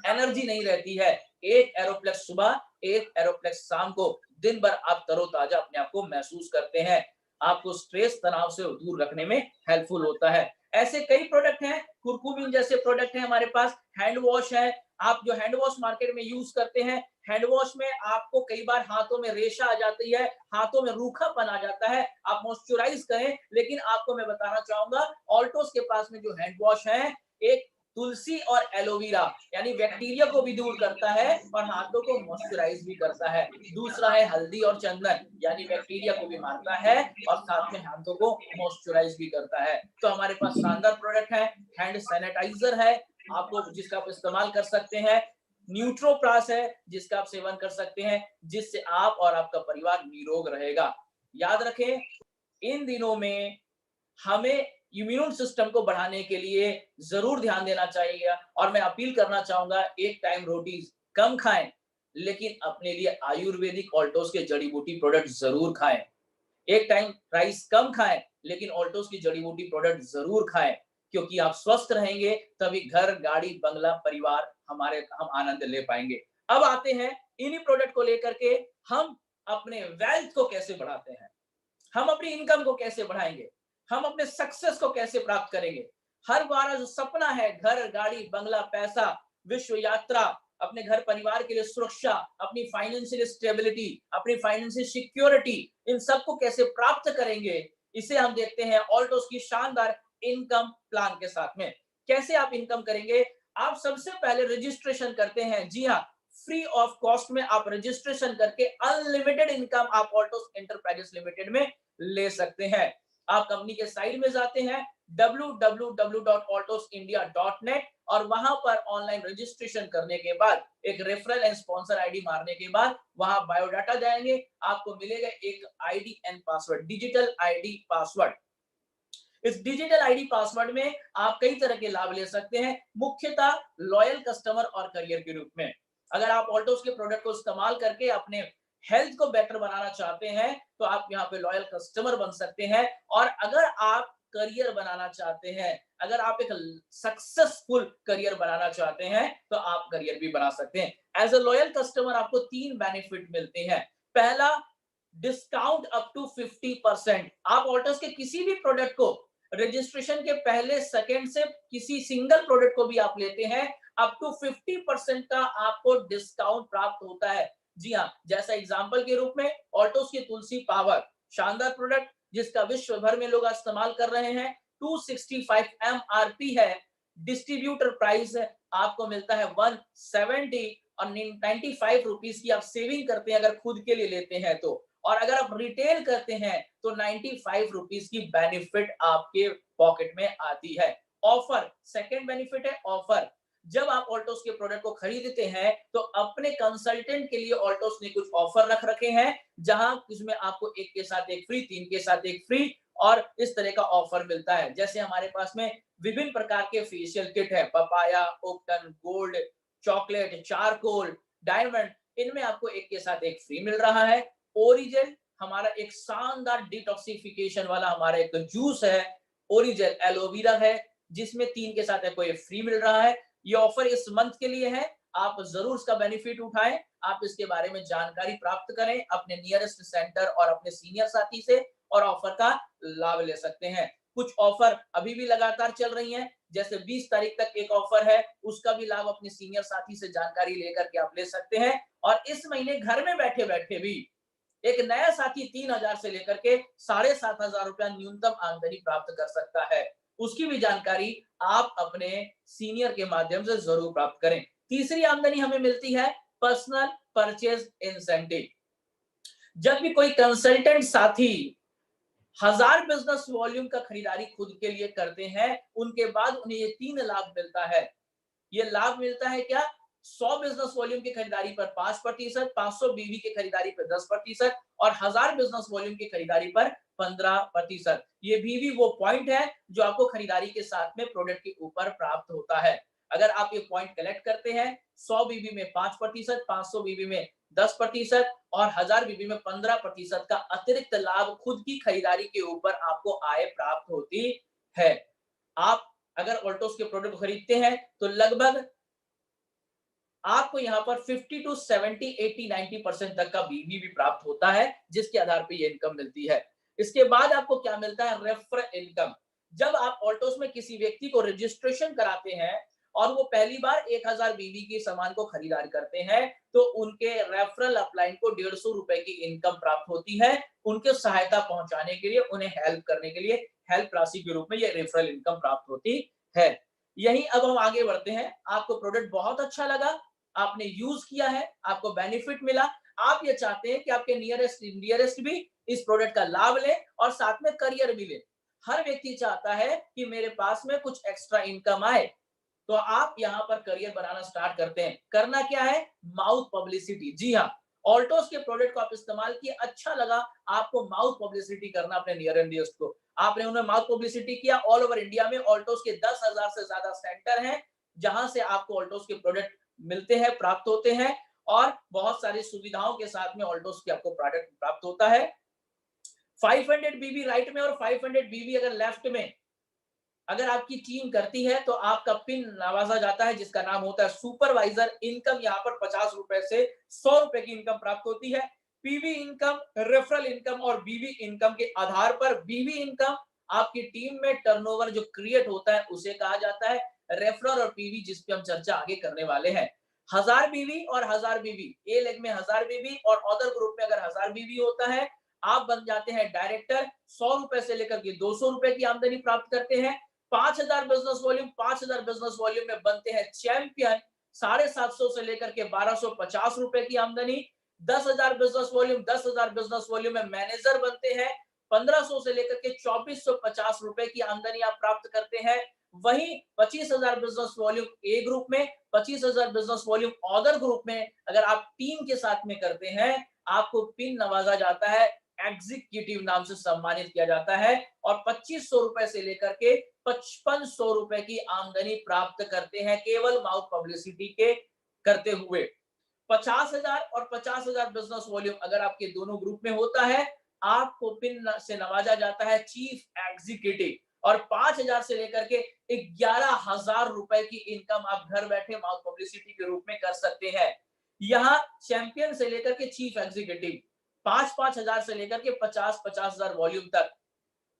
एनर्जी नहीं रहती है। एक एरोप्लेक्स सुबह, एक एरोप्लेक्स शाम को, दिन भर आप तरोताजा अपने आप को महसूस करते हैं। आपको स्ट्रेस तनाव से दूर रखने में हेल्पफुल होता है। ऐसे कई प्रोडक्ट हैं, कुरकुमिन जैसे प्रोडक्ट हैं हमारे पास, हैंड वॉश है। आप जो हैंड वॉश मार्केट में यूज करते हैं, हैंड वॉश में आपको कई बार हाथों में रेशा आ जाती है, हाथों में रूखापन आ जाता है, आप मॉइस्चराइज करें। लेकिन आपको मैं बताना चाहूंगा, ऑल्टोस के पास में जो हैंड वॉश है, एक तुलसी और एलोवेरा यानी बैक्टीरिया को भी दूर करता है और हाथों को मॉइस्चराइज भी करता है। दूसरा है हल्दी और चंदन, यानी बैक्टीरिया को भी मारता है और साथ में हाथों को मॉइस्चराइज भी करता है। तो हमारे पास शानदार प्रोडक्ट है। हैंड सैनिटाइजर है आपको, जिसका आप इस्तेमाल कर सकते हैं। न्यूट्रोप्लास है जिसका आप सेवन कर सकते हैं, जिससे आप और आपका परिवार निरोग रहेगा। याद रखें, इन दिनों में हमें इम्यून सिस्टम को बढ़ाने के लिए जरूर ध्यान देना चाहिए और मैं अपील करना चाहूंगा, एक टाइम रोटी कम खाएं, लेकिन अपने लिए आयुर्वेदिक ऑल्टोस के जड़ी बूटी प्रोडक्ट जरूर खाएं। एक टाइम राइस कम खाएं, लेकिन ऑल्टोस की जड़ी बूटी प्रोडक्ट जरूर खाएं, क्योंकि आप स्वस्थ रहेंगे तभी घर, गाड़ी, बंगला, परिवार हम आनंद ले पाएंगे। अब आते हैं इन्हीं प्रोडक्ट को लेकर के हम अपने वेल्थ को कैसे बढ़ाते हैं, हम अपनी इनकम को कैसे बढ़ाएंगे, हम अपने सक्सेस को कैसे प्राप्त करेंगे। हर बार जो सपना है, घर, गाड़ी, बंगला, पैसा, विश्व यात्रा, अपने घर परिवार के लिए सुरक्षा, अपनी फाइनेंशियल स्टेबिलिटी, अपनी फाइनेंशियल सिक्योरिटी, इन सबको कैसे प्राप्त करेंगे, इसे हम देखते हैं ऑल्टोस की शानदार इनकम प्लान के साथ में। कैसे आप इनकम करेंगे? आप सबसे पहले रजिस्ट्रेशन करते हैं। जी हाँ, फ्री ऑफ कॉस्ट में आप रजिस्ट्रेशन करके अनलिमिटेड इनकम आप ऑल्टोस एंटरप्राइजेस लिमिटेड में ले सकते हैं। आप कंपनी के साइट में जाते हैं www.altosIndia.net और वहां पर ऑनलाइन रजिस्ट्रेशन करने के बाद एक रेफरल एंड स्पॉन्सर आईडी मारने के बाद वहां बायोडाटा जाएंगे, आपको मिलेगा एक ID and password, digital ID password. इस डिजिटल आईडी पासवर्ड में आप कई तरह के लाभ ले सकते हैं, मुख्यतः लॉयल कस्टमर और करियर के रूप में। अगर आप ऑल्टोस के प्रोडक्ट को इस्तेमाल करके अपने हेल्थ को बेटर बनाना चाहते हैं तो आप यहाँ पे लॉयल कस्टमर बन सकते हैं। और अगर आप करियर बनाना चाहते हैं, अगर आप एक सक्सेसफुल करियर बनाना चाहते हैं तो आप करियर भी बना सकते हैं। एज अ लॉयल कस्टमर आपको 3 बेनिफिट मिलते हैं। पहला, डिस्काउंट अप टू 50%। आप ऑल्टोस के किसी भी प्रोडक्ट को रजिस्ट्रेशन के पहले सेकंड से किसी सिंगल प्रोडक्ट को भी आप लेते हैं, अप टू 50% का आपको डिस्काउंट प्राप्त होता है। जी हाँ, जैसा एग्जांपल के रूप में ऑल्टोस की तुलसी पावर, शानदार प्रोडक्ट जिसका विश्व भर में लोग इस्तेमाल कर रहे हैं। 265 एमआरपी है, डिस्ट्रीब्यूटर प्राइस आपको मिलता है 170 और 95 रुपीस की आप सेविंग करते हैं अगर खुद के लिए लेते हैं तो। और अगर आप रिटेल करते हैं तो 95 रुपीस की बेनिफिट आपके पॉकेट में आती है। ऑफर, सेकंड बेनिफिट है ऑफर। जब आप ऑल्टोस के प्रोडक्ट को खरीदते हैं तो अपने कंसल्टेंट के लिए ऑल्टोस ने कुछ ऑफर रख रखे हैं, जहां इसमें आपको एक के साथ एक फ्री, 3 के साथ एक फ्री और इस तरह का ऑफर मिलता है। जैसे हमारे पास में विभिन्न प्रकार के फेशियल किट है, पपाया, ओक्टन, गोल्ड, चॉकलेट, चारकोल, डायमंड, इनमें आपको एक के साथ एक फ्री मिल रहा है। ओरिजिन हमारा एक शानदार डिटॉक्सिफिकेशन वाला हमारा एक जूस है, ओरिजिन एलोवेरा है, जिसमें 3 के साथ आपको ये फ्री मिल रहा है। ये ऑफर इस मंथ के लिए है, आप जरूर इसका बेनिफिट उठाएं। आप इसके बारे में जानकारी प्राप्त करें अपने नियरेस्ट सेंटर और अपने सीनियर साथी से और ऑफर का लाभ ले सकते हैं। कुछ ऑफर अभी भी लगातार चल रही हैं, जैसे 20 तारीख तक एक ऑफर है, उसका भी लाभ अपने सीनियर साथी से जानकारी लेकर के आप ले सकते हैं। और इस महीने घर में बैठे बैठे भी एक नया साथी 3000 से लेकर के 7500 रुपया न्यूनतम आमदनी प्राप्त कर सकता है। उसकी भी जानकारी आप अपने सीनियर के माध्यम से जरूर प्राप्त करें। तीसरी आमदनी हमें मिलती है पर्सनल परचेज इंसेंटिव। जब भी कोई कंसल्टेंट साथी 1000 बिजनेस वॉल्यूम का खरीदारी खुद के लिए करते हैं, उनके बाद उन्हें ये 3 लाभ मिलता है। ये लाभ मिलता है क्या? 100 बिजनेस वॉल्यूम की खरीदारी पर 5%, 500 बीवी की खरीदारी पर 10% और 1000 बिजनेस वॉल्यूम की खरीदारी पर 15%। ये बीवी वो पॉइंट है जो आपको खरीदारी के साथ में प्रोडक्ट के ऊपर प्राप्त होता है। अगर आप ये पॉइंट कलेक्ट करते हैं 100 बीवी में 5%, 500 बीवी में 10% और 1000 बीवी में 15% का अतिरिक्त लाभ खुद की खरीदारी के ऊपर आपको आय प्राप्त होती है। आप अगर ऑल्टोस के प्रोडक्ट खरीदते हैं तो लगभग आपको यहाँ पर 50 टू 70, 80, 90% तक का बीवी भी प्राप्त होता है, जिसके आधार पे ये इनकम मिलती है। इसके बाद आपको क्या मिलता है? Referral income. जब आप ऑल्टोस में किसी व्यक्ति को रजिस्ट्रेशन कराते हैं और वो पहली बार 1000 बीवी की सामान को खरीदार करते हैं, तो उनके रेफरल अपलाइन को 150 रुपए की इनकम प्राप्त होती है। उनके सहायता पहुंचाने के लिए, उन्हें हेल्प करने के लिए हेल्प राशि के रूप में ये रेफरल इनकम प्राप्त होती है। यही अब हम आगे बढ़ते हैं। आपको प्रोडक्ट बहुत अच्छा लगा, आपने यूज किया है, आपको बेनिफिट मिला, आप ये चाहते हैं कि आपके नियरेस्ट डियरेस्ट भी इस प्रोडक्ट का लाभ लें और साथ में करियर भी लें। हर व्यक्ति चाहता है कि मेरे पास में कुछ एक्स्ट्रा इनकम आए, तो आप यहाँ पर करियर बनाना स्टार्ट करते हैं। करना क्या है? Mouth publicity. जी हाँ, ऑल्टोस के प्रोडक्ट को आप इस्तेमाल किए, अच्छा लगा, आपको माउथ पब्लिसिटी करना अपने नियर एंड डियरेस्ट को। आपने उन्हें माउथ पब्लिसिटी किया। ऑल ओवर इंडिया में ऑल्टोस के 10,000 से ज्यादा सेंटर हैं, जहां से आपको ऑल्टोस के प्रोडक्ट मिलते हैं, प्राप्त होते हैं और बहुत सारी सुविधाओं के साथ में ऑल्टोस के आपको प्रोडक्ट प्राप्त होता है। 500 बीबी राइट में और 500 बीबी अगर लेफ्ट में अगर आपकी टीम करती है तो आपका पिन नवाजा जाता है, जिसका नाम होता है सुपरवाइजर। इनकम यहाँ पर 50 रुपए से 100 रुपए की इनकम प्राप्त होती है। पीवी इनकम, रेफरल इनकम और बीवी इनकम के आधार पर बीवी इनकम आपकी टीम में टर्नओवर जो क्रिएट होता है उसे कहा जाता है। रेफरल और पीवी जिस पे हम चर्चा आगे करने वाले हैं। 1000 बीवी और 1000 बीवी, ए लेग में 1000 बीवी और अदर ग्रुप में अगर 1000 बीवी होता है, आप बन जाते हैं डायरेक्टर। 100 रुपए से लेकर के 200 रुपए की आमदनी प्राप्त करते हैं। 5000 बिजनेस वॉल्यूम, 5000 बिजनेस वॉल्यूम में बनते हैं चैंपियन। 750 से लेकर के 1250 रुपए की आमदनी। 10,000 बिजनेस वॉल्यूम, 10,000 बिजनेस वॉल्यूम में मैनेजर बनते हैं। 1500 से लेकर के 2450 रुपए की आमदनी आप प्राप्त करते हैं। वहीं 25,000 बिजनेस वॉल्यूम ए ग्रुप में, 25,000 बिजनेस वॉल्यूम अदर ग्रुप में अगर आप टीम के साथ में करते हैं, आपको पिन नवाजा जाता है, एग्जीक्यूटिव नाम से सम्मानित किया जाता है और 2500 रुपए से लेकर के 5500 रुपए की आमदनी प्राप्त करते हैं केवल माउथ पब्लिसिटी के करते हुए। 50,000 और 50,000 बिजनेस वॉल्यूम अगर आपके दोनों ग्रुप में होता है, आपको पिन से नवाजा जाता है चीफ एग्जीक्यूटिव और 5,000 से लेकर के 11,000 रुपए की इनकम आप घर बैठे माउथ पब्लिसिटी के रूप में कर सकते हैं। यहाँ चैंपियन से लेकर के चीफ एग्जीक्यूटिव 5-5 हजार से लेकर के 50-50 हजार वॉल्यूम तक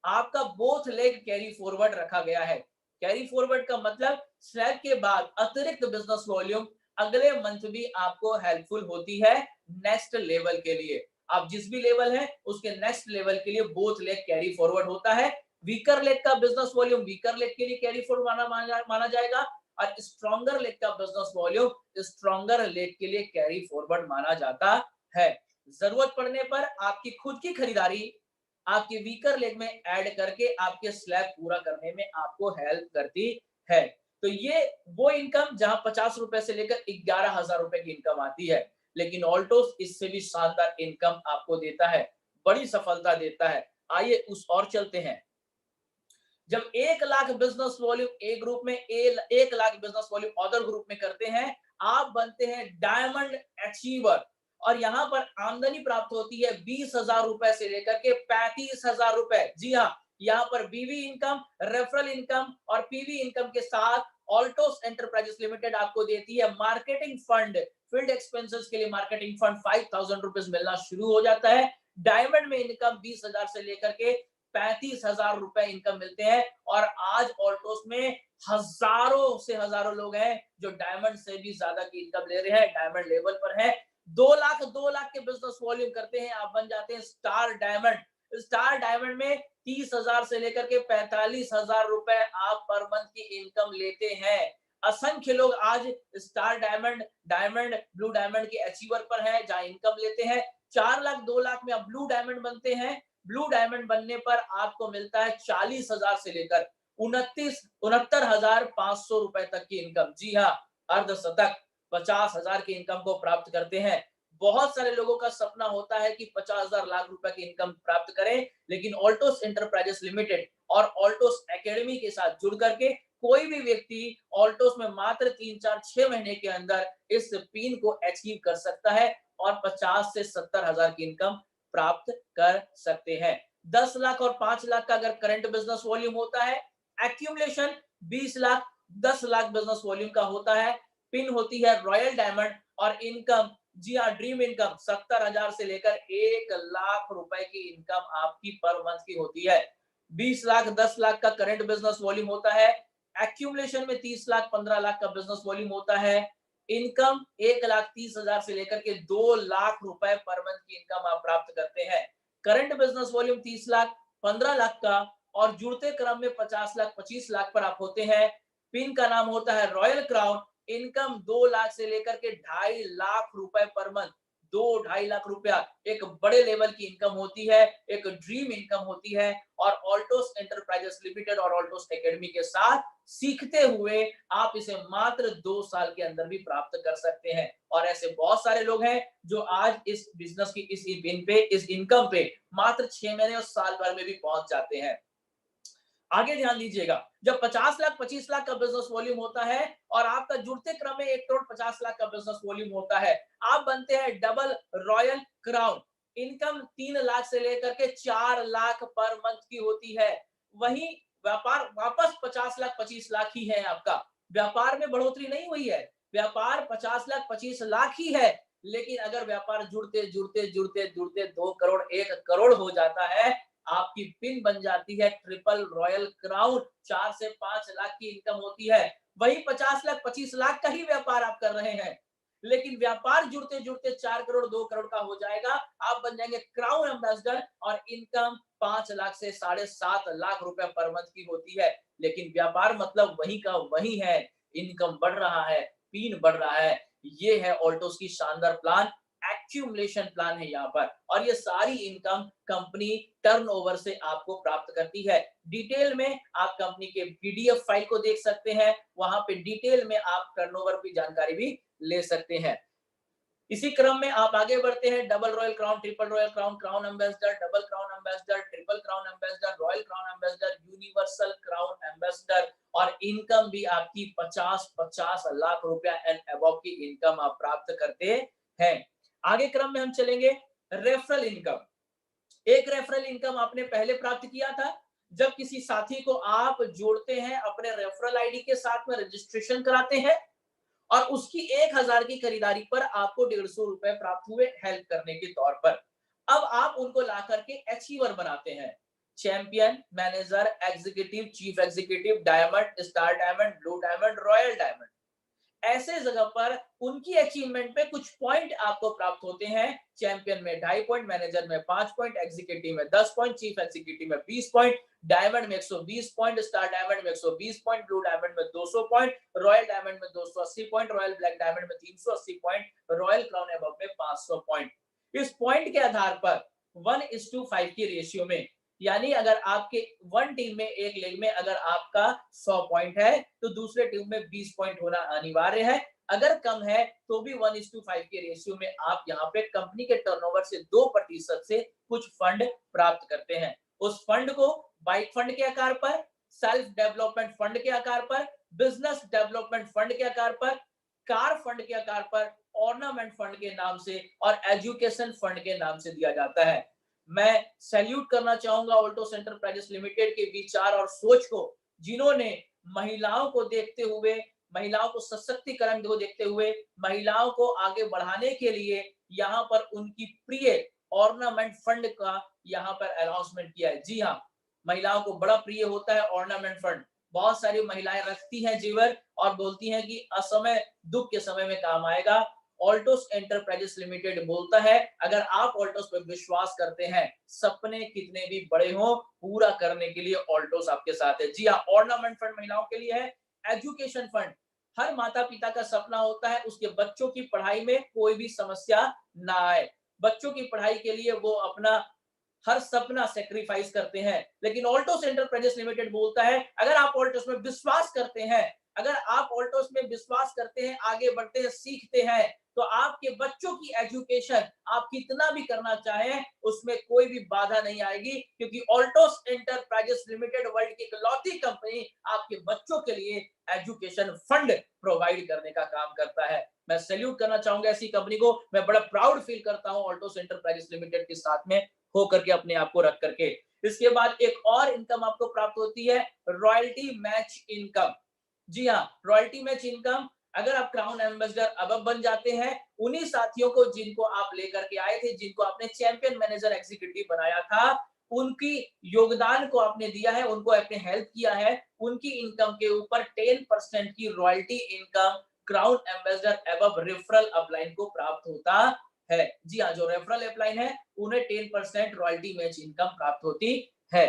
आपका बोथ लेग कैरी फॉरवर्ड रखा गया है। कैरी फॉरवर्ड का मतलब स्लैब के बाद अतिरिक्त बिजनेस वॉल्यूम अगले मंथ भी आपको हेल्पफुल होती है नेक्स्ट लेवल के लिए। आप जिस भी लेवल है उसके नेक्स्ट लेवल के लिए बोथ लेग कैरी फॉरवर्ड होता है। वीकर लेग का बिजनेस वॉल्यूम वीकर लेग के लिए कैरी फॉरवर्ड माना जाएगा और स्ट्रॉन्गर लेग का बिजनेस वॉल्यूम स्ट्रॉन्गर लेग के लिए कैरी फॉरवर्ड माना जाता है। जरूरत पड़ने पर आपकी खुद की खरीदारी आपके वीकर लेग में ऐड करके आपके स्लैब पूरा करने में आपको हेल्प करती है। तो ये वो इनकम जहां 50 रुपए से लेकर 11,000 रुपए की इनकम आती है, लेकिन ऑल्टोस इससे भी शानदार इनकम आपको देता है, बड़ी सफलता देता है। आइए उस और चलते हैं। जब 1 लाख बिजनेस वॉल्यूम ए ग्रुप में, 1 lakh business volume other group में करते हैं, आप बनते हैं डायमंड अचीवर और यहाँ पर आमदनी प्राप्त होती है 20,000 रुपए से लेकर के 35,000 रुपए। जी हाँ, यहाँ पर बीवी इनकम, रेफरल इनकम और पीवी इनकम के साथ ऑल्टोस एंटरप्राइजेस लिमिटेड आपको देती है मार्केटिंग फंड। फील्ड एक्सपेंसेस के लिए मार्केटिंग फंड 5,000 रुपीज मिलना शुरू हो जाता है। डायमंड में इनकम 20,000 से लेकर के 35,000 रुपए इनकम मिलते हैं और आज ऑल्टोस में हजारों से हजारों लोग हैं जो डायमंड से भी ज्यादा की इनकम ले रहे हैं, डायमंड लेवल पर है। 2 लाख के बिजनेस वॉल्यूम करते हैं, आप बन जाते हैं स्टार डायमंड। स्टार डायमंड में 30,000 से लेकर के 45,000 रुपए आप पर मंथ की इनकम लेते हैं। असंख्य लोग आज star diamond, diamond, blue diamond के अचीवर पर हैं जहां इनकम लेते हैं। 4 लाख, 2 लाख में आप ब्लू डायमंड बनते हैं। ब्लू डायमंड बनने पर आपको मिलता है 40,000 से लेकर 69,500 रुपए तक की इनकम। जी हाँ, अर्धशतक 50,000 की इनकम को प्राप्त करते हैं। बहुत सारे लोगों का सपना होता है कि 50,000 लाख रुपए की इनकम प्राप्त करें, लेकिन ऑल्टोस एंटरप्राइजेस लिमिटेड और ऑल्टोस एकेडमी के साथ जुड़ करके कोई भी व्यक्ति ऑल्टोस में मात्र 3-4-6 महीने के अंदर इस पिन को अचीव कर सकता है और 50 से 70,000 की इनकम प्राप्त कर सकते हैं। 10 लाख और 5 लाख का अगर करंट बिजनेस वॉल्यूम होता है, accumulation 20 lakh 10 lakh business volume का होता है, पिन होती है रॉयल डायमंड और इनकम, जी हाँ, ड्रीम इनकम 70,000 से लेकर 1 लाख रुपए की इनकम आपकी पर मंथ की होती है। 20 लाख 10 लाख का करंट बिजनेस वॉल्यूम होता है, एक्यूमुलेशन में 30 लाख 15 लाख का बिजनेस वॉल्यूम होता है, इनकम 1,30,000 से लेकर के 2 लाख रुपए पर मंथ की इनकम आप प्राप्त करते हैं। Current business volume 30 lakh 15 lakh का और जुड़ते क्रम में 50 लाख 25 लाख पर आप होते हैं। पिन का नाम होता है रॉयल क्राउन, इनकम 2 लाख से लेकर के 2.5 लाख रुपए पर मंथ, 2-2.5 लाख रुपया एक बड़े लेवल की इनकम होती है, एक ड्रीम इनकम होती है और ऑल्टोस एंटरप्राइजेस लिमिटेड और ऑल्टोस एकेडमी के साथ सीखते हुए आप इसे मात्र 2 साल के अंदर भी प्राप्त कर सकते हैं। और ऐसे बहुत सारे लोग हैं जो आज इस बिजनेस की इस पिन पे, इस इनकम पे मात्र 6 महीने और साल भर में भी पहुंच जाते हैं। आगे ध्यान दीजिएगा, जब 50 लाख 25 लाख का बिजनेस वॉल्यूम होता है और आपका जुड़ते क्रम में 1 करोड़ 50 लाख का बिजनेस वॉल्यूम होता है, आप बनते हैं double royal crown. Income 3 lakh से लेकर के 4 लाख पर मंथ की होती है। वहीं व्यापार वापस 50 लाख 25 लाख ही है आपका। व्यापार में बढ़ोतरी नहीं हुई है, व्यापार 50 लाख 25 लाख ही है, लेकिन अगर व्यापार जुड़ते जुड़ते जुड़ते जुड़ते 2 करोड़ 1 करोड़ हो जाता है, आपकी पिन बन जाती है ट्रिपल रॉयल क्राउन। 4 से 5 लाख की इनकम होती है। वही 50 लाख 25 लाख का ही व्यापार आप कर रहे हैं, लेकिन व्यापार जुड़ते जुड़ते 4 करोड़ 2 करोड़ का हो जाएगा, आप बन जाएंगे क्राउन एम्बेसडर और इनकम 5 लाख से 7.5 लाख रुपए पर मंथ की होती है। लेकिन व्यापार मतलब वही का वही है, इनकम बढ़ रहा है, पिन बढ़ रहा है। ये है ऑल्टोस की शानदार प्लान, एक्यूमुलेशन प्लान है यहाँ पर, और ये सारी इनकम कंपनी टर्नओवर से आपको प्राप्त करती है। डिटेल में आप कंपनी के पीडीएफ फाइल को देख सकते हैं, वहां पे डिटेल में आप टर्नओवर की जानकारी भी ले सकते हैं। इसी क्रम में आप आगे बढ़ते हैं, double royal crown, triple royal crown, crown ambassador, double crown ambassador, triple crown ambassador, royal crown ambassador, universal crown ambassador और इनकम भी आपकी 50-50 लाख रुपया एंड अबव की इनकम आप प्राप्त करते हैं। आगे क्रम में हम चलेंगे, रेफरल इनकम। एक रेफरल इनकम आपने पहले प्राप्त किया था, जब किसी साथी को आप जोड़ते हैं, अपने रेफरल आईडी के साथ में रजिस्ट्रेशन कराते हैं और उसकी 1,000 की खरीदारी पर आपको 150 रुपए प्राप्त हुए हेल्प करने के तौर पर। अब आप उनको ला करके अचीवर बनाते हैं, champion, manager, executive, chief executive, diamond, star diamond, blue diamond, royal diamond. ऐसे जगह पर उनकी अचीवमेंट पे कुछ पॉइंट आपको प्राप्त होते हैं। चैंपियन में 2.5 पॉइंट, मैनेजर में 5 पॉइंट, एग्जीक्यूटिव में 10 पॉइंट, चीफ एग्जीक्यूटिव में 20 पॉइंट, डायमंड में 120 पॉइंट, स्टार डायमंड में 120 पॉइंट, ब्लू डायमंड में 200 पॉइंट, रॉयल डायमंड में 280 पॉइंट, रॉयल ब्लैक डायमंड में 380 पॉइंट, रॉयल क्राउन एबव में 500 पॉइंट। इस पॉइंट के आधार पर 1:5 की रेशियो में, यानी अगर आपके वन टीम में एक लेग में अगर आपका 100 पॉइंट है तो दूसरे टीम में 20 पॉइंट होना अनिवार्य है। अगर कम है तो भी 1:5 के रेशियो में आप यहाँ पे कंपनी के टर्नओवर से 2% से कुछ फंड प्राप्त करते हैं। उस फंड को बाइक फंड के आकार पर, सेल्फ डेवलपमेंट फंड के आकार पर, बिजनेस डेवलपमेंट फंड के आकार पर, कार फंड के आकार पर, ऑर्नामेंट फंड के नाम से और एजुकेशन फंड के नाम से दिया जाता है। मैं सैल्यूट करना चाहूंगा ऑल्टोस एंटरप्राइजेस लिमिटेड के विचार और सोच को, जिन्होंने महिलाओं को देखते हुए, महिलाओं को सशक्तिकरण को देखते हुए, महिलाओं को आगे बढ़ाने के लिए यहाँ पर उनकी प्रिय ऑर्नामेंट फंड का यहाँ पर अनाउंसमेंट किया है। जी हाँ, महिलाओं को बड़ा प्रिय होता है ऑर्नामेंट फंड। बहुत सारी महिलाएं रखती हैं जेवर और बोलती हैं कि असमय दुख के समय में काम आएगा। ऑल्टोस एंटरप्राइजेस लिमिटेड बोलता है, अगर आप ऑल्टोस पर विश्वास करते हैं, सपने कितने भी बड़े हों, पूरा करने के लिए ऑल्टोस आपके साथ है। जी हाँ, ऑर्नामेंट फंड महिलाओं के लिए है। एजुकेशन फंड, हर माता पिता का सपना होता है उसके बच्चों की पढ़ाई में कोई भी समस्या ना आए। बच्चों की पढ़ाई के लिए वो अपना हर सपना सेक्रीफाइस करते हैं, लेकिन ऑल्टोस एंटरप्राइजेस लिमिटेड बोलता है, अगर आप ऑल्टोस में विश्वास करते हैं अगर आप ऑल्टोस में विश्वास करते हैं, आगे बढ़ते हैं, सीखते हैं, तो आपके बच्चों की एजुकेशन आप कितना भी करना चाहें, उसमें कोई भी बाधा नहीं आएगी, क्योंकि ऑल्टोस एंटरप्राइजेस लिमिटेड वर्ल्ड की इकलौती कंपनी आपके बच्चों के लिए एजुकेशन फंड प्रोवाइड करने का काम करता है। मैं सैल्यूट करना चाहूंगा ऐसी कंपनी को। मैं बड़ा प्राउड फील करता हूं ऑल्टोस एंटरप्राइजेस लिमिटेड के साथ में हो करके, अपने आप को रख करके। इसके बाद एक और इनकम आपको प्राप्त होती है, रॉयल्टी मैच इनकम। जी हाँ, रॉयल्टी मैच इनकम। अगर आप क्राउन एम्बेसडर अब बन जाते हैं, उन्हीं साथियों को जिनको आप लेकर के आए थे, जिनको आपने चैंपियन मैनेजर एग्जीक्यूटिव बनाया था, उनकी योगदान को आपने दिया है, उनको आपने हेल्प किया है, उनकी इनकम के ऊपर 10% की royalty income crown ambassador above referral upline को प्राप्त होता है। जी हाँ, जो रेफरल अपलाइन है उन्हें 10% रॉयल्टी मैच इनकम प्राप्त होती है।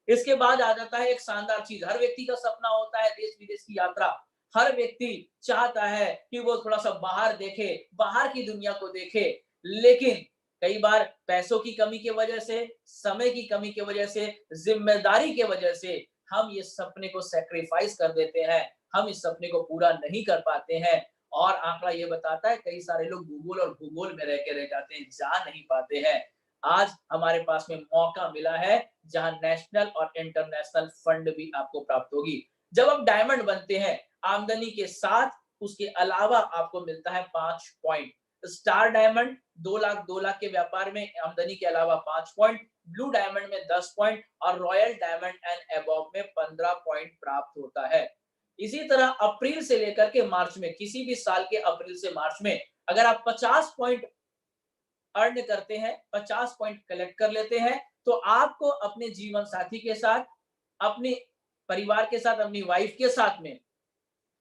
इसके बाद आ जाता है एक शानदार चीज। हर व्यक्ति का सपना होता है देश विदेश की यात्रा। हर व्यक्ति चाहता है कि वो थोड़ा सा बाहर देखे, बाहर की दुनिया को देखे, लेकिन कई बार पैसों की कमी की वजह से, समय की कमी की वजह से, जिम्मेदारी की वजह से हम ये सपने को सेक्रीफाइस कर देते हैं, हम इस सपने को पूरा नहीं कर पाते हैं। और आंकड़ा ये बताता है कई सारे लोग गूगल और भूगोल में रह के रह जाते हैं, जा नहीं पाते हैं। आज हमारे पास में मौका मिला है जहां नेशनल और इंटरनेशनल फंड भी आपको प्राप्त होगी। जब आप डायमंड बनते हैं, आमदनी के साथ उसके अलावा आपको मिलता है 5 पॉइंट। स्टार डायमंड 2 लाख के व्यापार में आमदनी के अलावा 5 पॉइंट, ब्लू डायमंड में 10 पॉइंट और रॉयल डायमंड एंड अबव में 15 पॉइंट प्राप्त होता है। इसी तरह अप्रैल से लेकर के मार्च में, किसी भी साल के अप्रैल से मार्च में अगर आप 50 पॉइंट अर्न करते हैं, 50 पॉइंट कलेक्ट कर लेते हैं, तो आपको अपने जीवन साथी के साथ, अपने परिवार के साथ, अपनी वाइफ के साथ में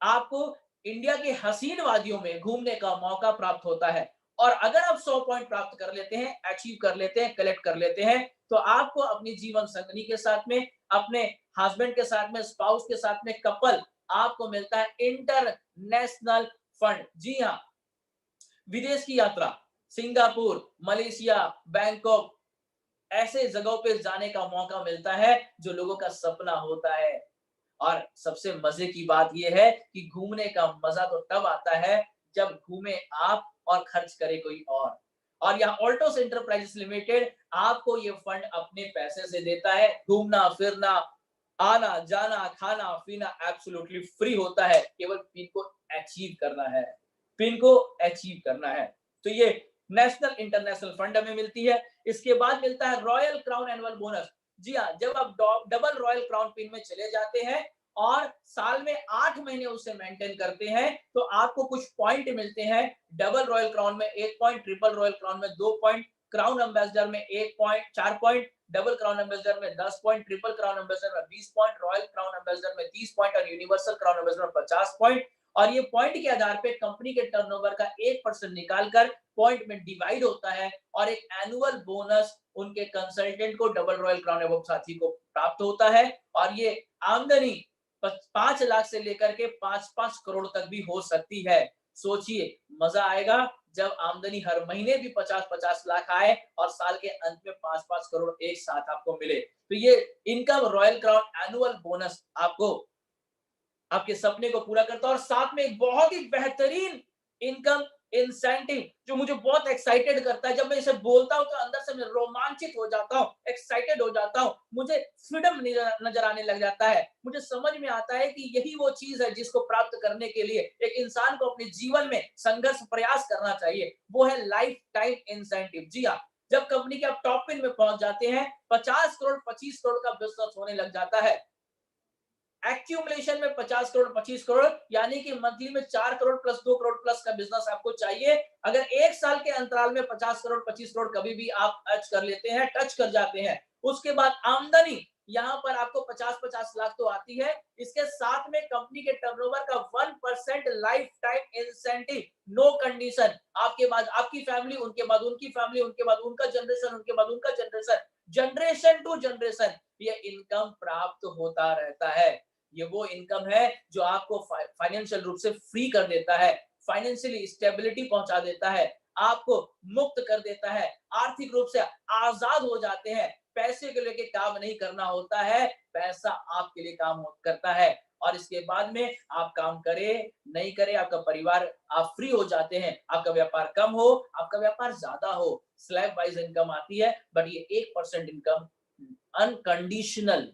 आपको इंडिया के हसीन वादियों में घूमने का मौका प्राप्त होता है। और अगर आप 100 पॉइंट प्राप्त कर लेते हैं, अचीव कर लेते हैं, कलेक्ट कर लेते हैं, तो आपको अपनी जीवन संगनी के साथ में, अपने हस्बैंड के साथ में, स्पाउस के साथ में, कपल, आपको मिलता है इंटरनेशनल फंड। जी हाँ, विदेश की यात्रा, सिंगापुर, मलेशिया, बैंकॉक, ऐसे जगहों पे जाने का मौका मिलता है जो लोगों का सपना होता है। और सबसे मजे की बात यह है कि घूमने का मजा तो तब आता है जब घूमे आप और खर्च करे कोई और यहाँ ऑल्टोस एंटरप्राइजेस लिमिटेड आपको ये फंड अपने पैसे से देता है। घूमना फिरना, आना जाना, खाना पीना एब्सोल्युटली फ्री होता है, केवल पिन को अचीव करना है, पिन को अचीव करना है। तो ये नेशनल इंटरनेशनल फंड हमें मिलती है। इसके बाद मिलता है रॉयल क्राउन एनुअल बोनस। जी हाँ, जब आप डबल रॉयल क्राउन पिन में चले जाते हैं और साल में 8 महीने उसे मेंटेन करते हैं, तो आपको कुछ पॉइंट मिलते हैं। डबल रॉयल क्राउन में 1 पॉइंट, ट्रिपल रॉयल क्राउन में 2 पॉइंट, क्राउन एम्बेसडर में 1 point 4 point, double crown ambassador में 10 पॉइंट, ट्रिपल क्राउन एम्बेसडर में 20 पॉइंट, रॉयल क्राउन एम्बेसडर में 30 पॉइंट और यूनिवर्सल क्राउन एम्बेसडर में 50 पॉइंट। और ये पॉइंट के आधार पे कंपनी के टर्नओवर का 1% निकालकर पॉइंट में डिवाइड होता है और एक एनुअल बोनस उनके कंसल्टेंट को, डबल रॉयल क्राउन एबव साथी को प्राप्त होता है। और ये आमदनी 5 लाख से लेकर के 5-5 करोड़ तक भी हो सकती है। सोचिए, मजा आएगा जब आमदनी हर महीने भी 50-50 लाख आए और साल के अंत में 5-5 करोड़ एक साथ आपको मिले। तो ये income royal crown annual bonus आपको आपके सपने को पूरा करता है। और साथ में एक बहुत ही बेहतरीन इनकम इंसेंटिव जो मुझे बहुत एक्साइटेड करता है। जब मैं इसे बोलता हूं तो अंदर से मैं रोमांचित हो जाता हूं, एक्साइटेड हो जाता हूं, मुझे फ्रीडम नजर आने लग जाता है। मुझे समझ में आता है कि यही वो चीज है जिसको प्राप्त करने के लिए एक इंसान को अपने जीवन में संघर्ष प्रयास करना चाहिए, वो है लाइफ टाइम इंसेंटिव। जी हाँ, जब कंपनी के आप टॉप पिन में पहुंच जाते हैं, 50 करोड़ 25 करोड़ का बिजनेस होने लग जाता है। एक्यूमुलेशन में 50 करोड़ 25 करोड़, यानी कि मंथली में 4 करोड़ प्लस 2 करोड़ प्लस का बिजनेस आपको चाहिए। अगर एक साल के अंतराल में 50 करोड़ 25 करोड़ कभी भी आप टच कर लेते हैं, टच कर जाते हैं, उसके बाद आमदनी यहां पर आपको 50-50 लाख तो आती है। इसके साथ में कंपनी के टर्नओवर का 1% lifetime incentive, no condition. आपके बाद आपकी फैमिली, उनके बाद उनकी फैमिली, उनके बाद उनका जनरेशन, उनके बाद उनका जनरेशन, जनरेशन टू जनरेशन ये इनकम प्राप्त होता रहता है। ये वो इनकम है जो आपको फाइनेंशियल रूप से फ्री कर देता है, फाइनेंशियली स्टेबिलिटी पहुंचा देता है, आपको मुक्त कर देता है, आर्थिक रूप से आजाद हो जाते हैं। पैसे के लेके काम नहीं करना होता है, पैसा आपके लिए काम करता है। और इसके बाद में आप काम करें नहीं करें, आपका परिवार, आप फ्री हो जाते हैं, आपका व्यापार कम हो, आपका व्यापार ज्यादा हो, स्लैब वाइज इनकम आती है, बट ये 1% income unconditional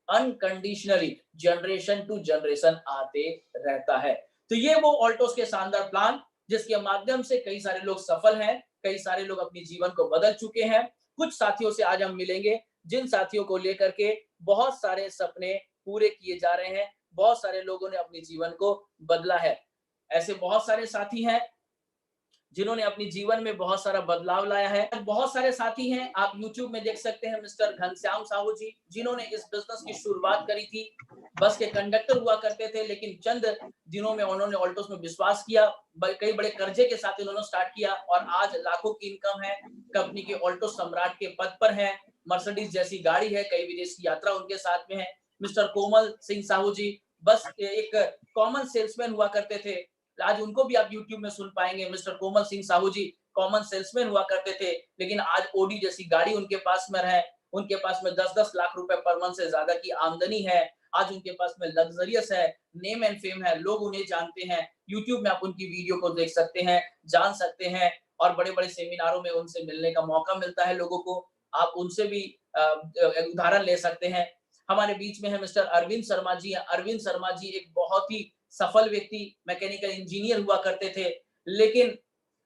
unconditionally generation to generation आते रहता है। तो ये वो ऑल्टोस के शानदार प्लान जिसके माध्यम से कई सारे लोग सफल हैं, कई सारे लोग अपने जीवन को बदल चुके हैं। कुछ साथियों से आज हम मिलेंगे जिन साथियों को लेकर के बहुत सारे सपने पूरे किए जा रहे हैं, बहुत सारे लोगों ने अपने जीवन को बदला है। ऐसे बहुत सारे साथी हैं जिन्होंने अपने जीवन में बहुत सारा बदलाव लाया है। बहुत सारे साथी हैं, आप YouTube में देख सकते हैं मिस्टर घनश्याम साहू जी, जिन्होंने इस बिजनेस की शुरुआत करी थी। बस के कंडक्टर हुआ करते थे, लेकिन चंद दिनों में उन्होंने ऑल्टोस में विश्वास किया, कई बड़े कर्जे के साथ उन्होंने स्टार्ट किया और आज लाखों की इनकम है। कंपनी के ऑल्टो सम्राट के पद पर है, मर्सिडीज जैसी गाड़ी है, कई विदेश की यात्रा उनके साथ में है। मिस्टर कोमल सिंह साहू जी बस एक कॉमन सेल्समैन हुआ करते थे, आज उनको भी आप YouTube में सुन पाएंगे। मिस्टर कोमल सिंह साहू जी कॉमन सेल्समैन हुआ करते थे, लेकिन आज ओडी जैसी गाड़ी उनके पास में है, उनके पास में 10-10 लाख रुपए पर मंथ से ज्यादा की आमदनी है। आज उनके पास में लग्जरियस है, नेम एंड फेम है, लोग उन्हें जानते हैं। YouTube में आप उनकी वीडियो को देख सकते हैं, जान सकते हैं और बड़े-बड़े सेमिनारों में उनसे मिलने का मौका मिलता है लोगों को। आप उनसे भी उदाहरण ले सकते हैं। हमारे बीच में है मिस्टर अरविंद शर्मा जी। अरविंद शर्मा जी एक बहुत ही सफल व्यक्ति, मैकेनिकल इंजीनियर हुआ करते थे, लेकिन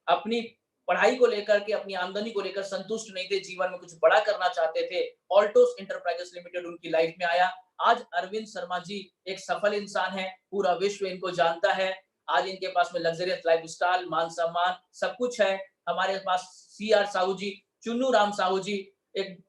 अपनी पढ़ाई को लेकर के, अपनी आमदनी को लेकर संतुष्ट नहीं थे, जीवन में कुछ बड़ा करना चाहते थे। ऑल्टोस एंटरप्राइजेस लिमिटेड उनकी लाइफ में आया। आज अरविंद शर्मा जी एक सफल इंसान है, पूरा विश्व इनको जानता है। आज इनके पास में लग्जरियस लाइफस्टाइल, मान सम्मान सब कुछ है। हमारे पास CR साहू जी, चुन्नू राम साहू जी एक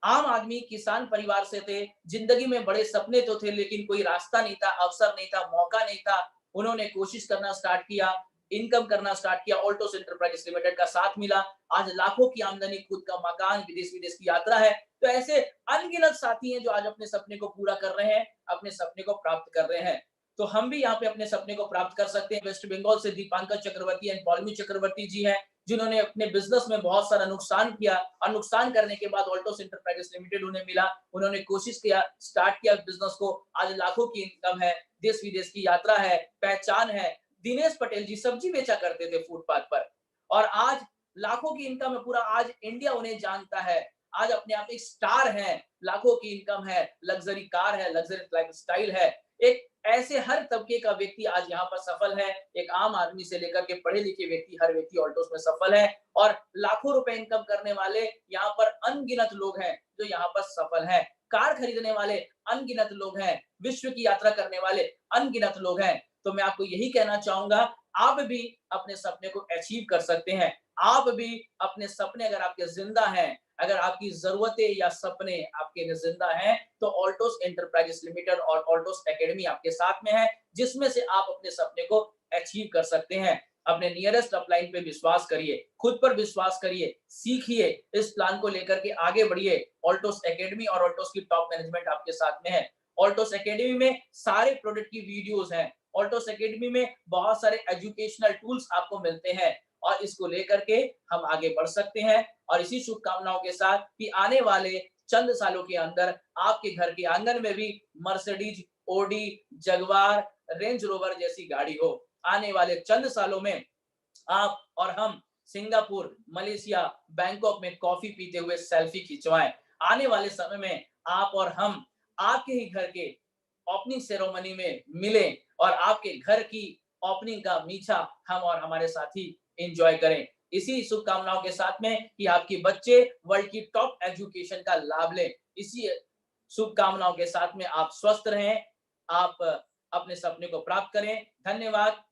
आम आदमी किसान परिवार से थे, जिंदगी में बड़े सपने तो थे, लेकिन कोई रास्ता नहीं था, अवसर नहीं था, मौका नहीं था। उन्होंने कोशिश करना स्टार्ट किया, इनकम करना स्टार्ट किया, ऑल्टोस एंटरप्राइजेस लिमिटेड का साथ मिला। आज लाखों की आमदनी, खुद का मकान, विदेश विदेश की यात्रा है। तो ऐसे अनगिनत साथी हैं जो आज अपने सपने को पूरा कर रहे हैं, अपने सपने को प्राप्त कर रहे हैं। तो हम भी यहाँ पे अपने सपने को प्राप्त कर सकते हैं। वेस्ट बंगाल से दीपांकर चक्रवर्ती एंड पौलमी चक्रवर्ती जी हैं, जिन्होंने अपने बिजनेस में बहुत सारा नुकसान किया और नुकसान करने के बाद ऑल्टोस एंटरप्राइजेस लिमिटेड उन्हें मिला। उन्होंने कोशिश किया, स्टार्ट किया बिजनेस को, आज लाखों की इनकम है, देश विदेश की यात्रा है, पहचान है। दिनेश पटेल जी सब्जी बेचा करते थे फुटपाथ पर और आज लाखों की इनकम है, पूरा आज इंडिया उन्हें जानता है। आज अपने आप एक स्टार है, लाखों की इनकम है, लग्जरी कार है, लग्जरी लाइफस्टाइल है। एक ऐसे हर तबके का व्यक्ति आज यहाँ पर सफल है। एक आम आदमी से लेकर के पढ़े लिखे व्यक्ति, हर व्यक्ति ऑल्टोस में सफल है और लाखों रुपए इनकम करने वाले यहाँ पर अनगिनत लोग हैं जो यहाँ पर सफल हैं। कार खरीदने वाले अनगिनत लोग हैं, विश्व की यात्रा करने वाले अनगिनत लोग हैं। तो मैं आपको यही कहना चाहूंगा, आप भी अपने सपने को अचीव कर सकते हैं। आप भी अपने सपने, अगर आपके जिंदा हैं, अगर आपकी जरूरतें या सपने आपके जिंदा हैं, तो ऑल्टोस एंटरप्राइजेस लिमिटेड और ऑल्टोस एकेडमी आपके साथ में है, जिसमें से आप अपने सपने को अचीव कर सकते हैं। अपने नियरेस्ट अपलाइन पे विश्वास करिए, खुद पर विश्वास करिए, सीखिए, इस प्लान को लेकर के आगे बढ़िए। ऑल्टोस एकेडमी और ऑल्टोस की टॉप मैनेजमेंट आपके साथ में है। ऑल्टोस एकेडमी में सारे प्रोडक्ट की वीडियोस हैं। ऑल्टोस एकेडमी में बहुत सारे एजुकेशनल टूल्स आपको मिलते हैं और इसको लेकर के हम आगे बढ़ सकते हैं। और इसी शुभकामनाओं के साथ कि आने वाले चंद सालों के अंदर आपके घर के आंगन में भी मर्सिडीज, ओडी, जगवार, रेंज रोवर जैसी गाड़ी हो। आने वाले चंद सालों में आप और हम सिंगापुर, मलेशिया, बैंकॉक में कॉफी पीते हुए सेल्फी खिंचवाएं। आने वाले समय में आप और हम आपके ही घर के ओपनिंग सेरेमनी में मिलें और आपके घर की ओपनिंग का मीठा हम और हमारे साथी एंजॉय करें। इसी शुभकामनाओं के साथ में कि आपके बच्चे वर्ल्ड की टॉप एजुकेशन का लाभ लें। इसी शुभकामनाओं के साथ में आप स्वस्थ रहें, आप अपने सपने को प्राप्त करें। धन्यवाद।